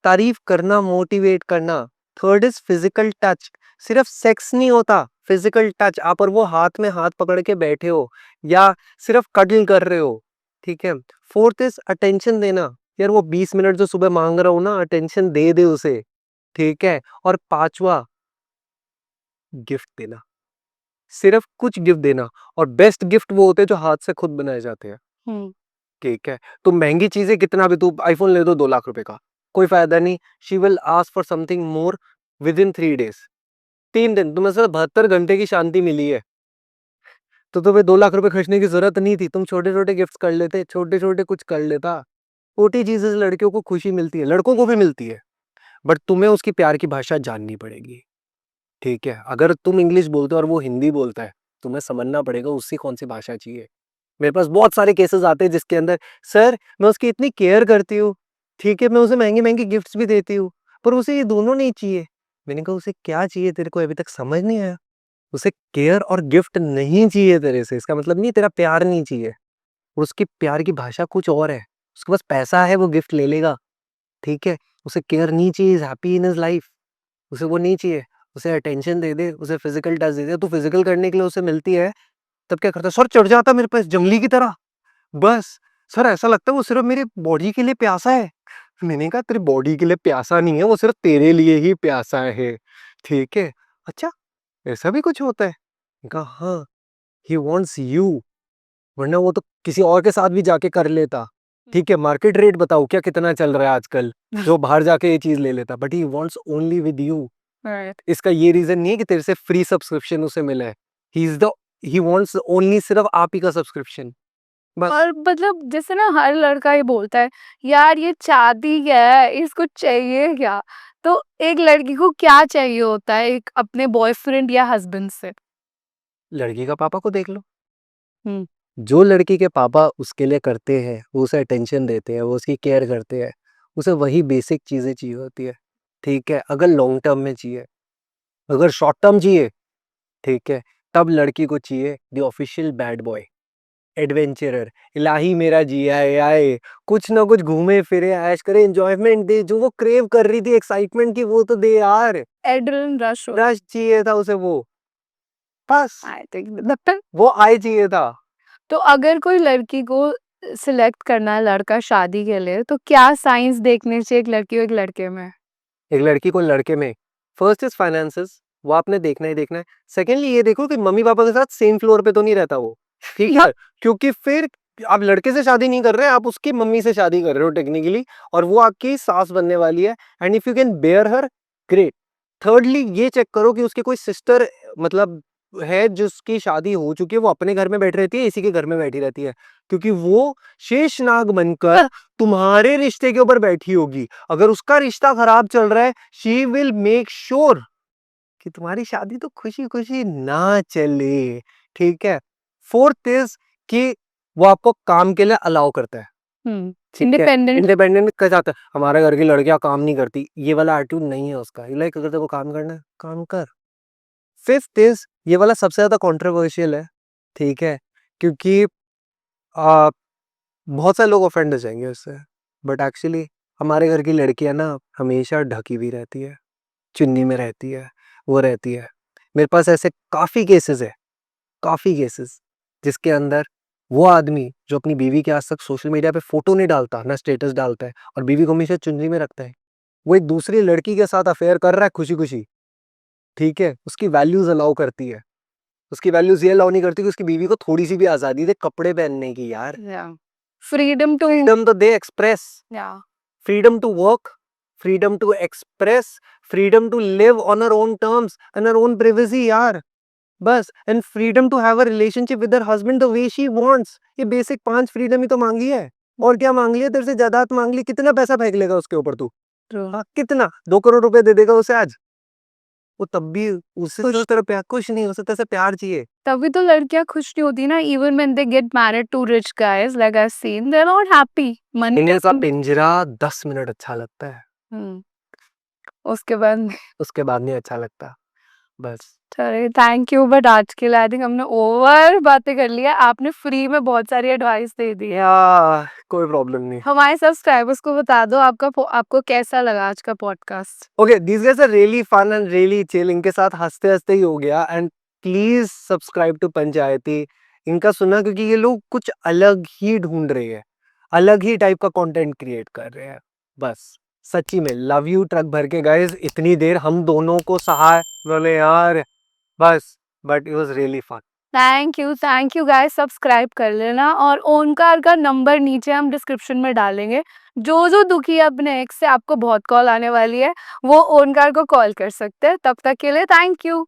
तारीफ करना, मोटिवेट करना। थर्ड इज फिजिकल टच, सिर्फ सेक्स नहीं होता, फिजिकल टच, आप और वो हाथ में हाथ पकड़ के बैठे हो, या सिर्फ कडल कर रहे हो, ठीक है? फोर्थ इज अटेंशन देना, यार वो 20 मिनट जो सुबह मांग रहा हूं ना, अटेंशन दे दे उसे, ठीक है? और पांचवा, गिफ्ट देना, सिर्फ कुछ गिफ्ट देना। और बेस्ट गिफ्ट वो होते हैं जो हाथ से खुद बनाए जाते हैं, हुँ, ठीक है? तो महंगी चीजें कितना भी, तू आईफोन ले दो 2 लाख रुपए का, कोई फायदा नहीं। She will ask for something more with in 3 days। 3 दिन, तुम्हें सिर्फ 72 घंटे की शांति मिली है, तो तुम्हें 2 लाख रुपए खर्चने की जरूरत नहीं थी, तुम छोटे छोटे गिफ्ट कर लेते, छोटे छोटे कुछ कर लेता। छोटी चीजें से लड़कियों को खुशी मिलती है, लड़कों को भी मिलती है, बट तुम्हें उसकी प्यार की भाषा जाननी पड़ेगी। ठीक है, अगर तुम इंग्लिश बोलते हो और वो हिंदी बोलता है, तुम्हें समझना पड़ेगा उससे कौन सी भाषा चाहिए। मेरे पास बहुत सारे केसेस आते हैं जिसके अंदर, सर मैं उसकी इतनी केयर करती हूँ, ठीक है, मैं उसे महंगे महंगे गिफ्ट्स भी देती हूँ, पर उसे ये दोनों नहीं चाहिए। मैंने कहा उसे क्या चाहिए तेरे को अभी तक समझ नहीं आया? उसे केयर और गिफ्ट नहीं चाहिए तेरे से, इसका मतलब नहीं तेरा प्यार नहीं चाहिए। और उसकी प्यार की भाषा कुछ और है, उसके पास पैसा है, वो गिफ्ट ले लेगा, ठीक है। उसे केयर नहीं चाहिए, हैप्पी इन हिज लाइफ, उसे वो नहीं चाहिए। उसे अटेंशन दे दे, उसे फिजिकल टच दे दे, तो फिजिकल करने के लिए उसे मिलती है, तब क्या करता है, सर चढ़ जाता मेरे पास जंगली की तरह। बस सर ऐसा लगता है वो सिर्फ मेरी बॉडी के लिए प्यासा है। मैंने कहा तेरी बॉडी के लिए प्यासा नहीं है, वो सिर्फ तेरे लिए ही प्यासा है, ठीक है। अच्छा ऐसा भी कुछ होता है? मैंने कहा हाँ, ही वॉन्ट्स यू, वरना वो तो किसी और के साथ भी जाके कर लेता, ठीक है। मार्केट रेट बताओ क्या कितना चल रहा है आजकल, जो बाहर जाके ये चीज ले लेता, but he wants only with you. Right. इसका ये रीजन नहीं है कि तेरे से फ्री सब्सक्रिप्शन उसे मिला है, ही वांट्स ओनली सिर्फ आप ही का सब्सक्रिप्शन, बस। और मतलब जैसे ना हर लड़का ये बोलता है, यार ये चाहती क्या है, इसको चाहिए क्या? तो एक लड़की को क्या चाहिए होता है एक अपने बॉयफ्रेंड या हस्बैंड से? लड़की का पापा को देख लो, हम्म। जो लड़की के पापा उसके लिए करते हैं, वो उसे अटेंशन देते हैं, वो उसकी केयर करते हैं, उसे वही बेसिक चीजें चाहिए होती है, ठीक है। अगर लॉन्ग टर्म में चाहिए, अगर शॉर्ट टर्म चाहिए, ठीक है, तब लड़की को चाहिए the official bad boy, adventurer, इलाही मेरा जिया है आए, कुछ ना कुछ घूमे फिरे, ऐश करे, एंजॉयमेंट दे, जो वो क्रेव कर रही थी एक्साइटमेंट की, वो तो दे यार। एड्रेनलिन रश हो। रश चाहिए था उसे, वो बस, आई थिंक वो आई चाहिए था। तो अगर कोई लड़की को सिलेक्ट करना है लड़का शादी के लिए, तो क्या साइंस देखने चाहिए एक लड़की और एक लड़के में? एक लड़की को लड़के में, फर्स्ट इज फाइनेंसेस, वो आपने देखना ही देखना है। सेकेंडली ये देखो कि मम्मी पापा के साथ सेम फ्लोर पे तो नहीं रहता वो, ठीक है, क्योंकि फिर आप लड़के से शादी नहीं कर रहे हैं, आप उसकी मम्मी से शादी कर रहे हो टेक्निकली, और वो आपकी सास बनने वाली है, and if you can bear her, great. Thirdly ये चेक करो कि उसकी कोई सिस्टर मतलब है जिसकी शादी हो चुकी है, वो अपने घर में बैठी रहती है, इसी के घर में बैठी रहती है, क्योंकि वो शेषनाग बनकर तुम्हारे रिश्ते के ऊपर बैठी होगी। अगर उसका रिश्ता खराब चल रहा है, शी विल मेक श्योर कि तुम्हारी शादी तो खुशी खुशी ना चले, ठीक है। फोर्थ इज कि वो आपको काम के लिए अलाउ करता है, ठीक है। इंडिपेंडेंट। इंडिपेंडेंट कह जाता है, हमारे घर की लड़कियां काम नहीं करती, ये वाला एटीट्यूड नहीं है उसका। लाइक अगर तेरे को काम करना है, काम कर। फिफ्थ इज, ये वाला सबसे ज्यादा कंट्रोवर्शियल है, ठीक है, क्योंकि आ, बहुत सारे लोग ऑफेंड हो जाएंगे उससे, बट एक्चुअली हमारे घर की लड़कियां ना हमेशा ढकी हुई रहती है, चुन्नी में रहती है, वो रहती है। मेरे पास ऐसे काफी केसेस है, काफी केसेस, जिसके अंदर वो आदमी जो अपनी बीवी के आज तक सोशल मीडिया पे फोटो नहीं डालता, ना स्टेटस डालता है, और बीवी को हमेशा चुन्नी में रखता है, वो एक दूसरी लड़की के साथ अफेयर कर रहा है खुशी खुशी, ठीक है। उसकी वैल्यूज अलाउ करती है, उसकी वैल्यूज ये अलाउ नहीं करती कि उसकी बीवी को थोड़ी सी भी आजादी दे कपड़े पहनने की यार। फ्रीडम टू फ्रीडम तो दे एक्सप्रेस, या freedom to work, freedom to express, freedom to live on her own terms and her own privacy यार, बस। and freedom to have a relationship with her husband the way she wants। ये बेसिक 5 फ्रीडम ही तो मांगी है, और क्या मांग लिया? तेरे से जायदाद मांग ली, कितना पैसा फेंक लेगा उसके ऊपर तू? हाँ कितना, 2 करोड़ रुपए दे देगा उसे आज, वो तब भी उससे तो तेरा प्यार कुछ नहीं, उसे तेरे से प्यार चाहिए। तभी तो लड़कियां खुश नहीं होती ना, even when they get married to rich guys like I seen, they are not happy. मन इंडियन का पिंजरा 10 मिनट अच्छा लगता है, उसके बाद उसके बाद नहीं अच्छा लगता, बस। चलिए थैंक यू, बट आज के लिए आई थिंक हमने ओवर बातें कर लिया, आपने फ्री में बहुत सारी एडवाइस दे दी है। कोई प्रॉब्लम नहीं। हमारे सब्सक्राइबर्स को बता दो आपको कैसा लगा आज का podcast. Okay, these guys are really fun and really chill। इनके साथ हंसते हंसते ही हो गया। एंड प्लीज सब्सक्राइब टू पंचायती। इनका सुना, क्योंकि ये लोग कुछ अलग ही ढूंढ रहे हैं, अलग ही टाइप का कंटेंट क्रिएट कर रहे हैं, बस। सच्ची में लव यू ट्रक भर के गाइस, इतनी देर हम दोनों को सहा बोले यार, बस। But it was really fun. Thank you guys, subscribe कर लेना, और ओनकार का नंबर नीचे हम डिस्क्रिप्शन में डालेंगे। जो दुखी है अपने एक्स से, आपको बहुत कॉल आने वाली है, वो ओनकार को कॉल कर सकते हैं। तब तक के लिए थैंक यू।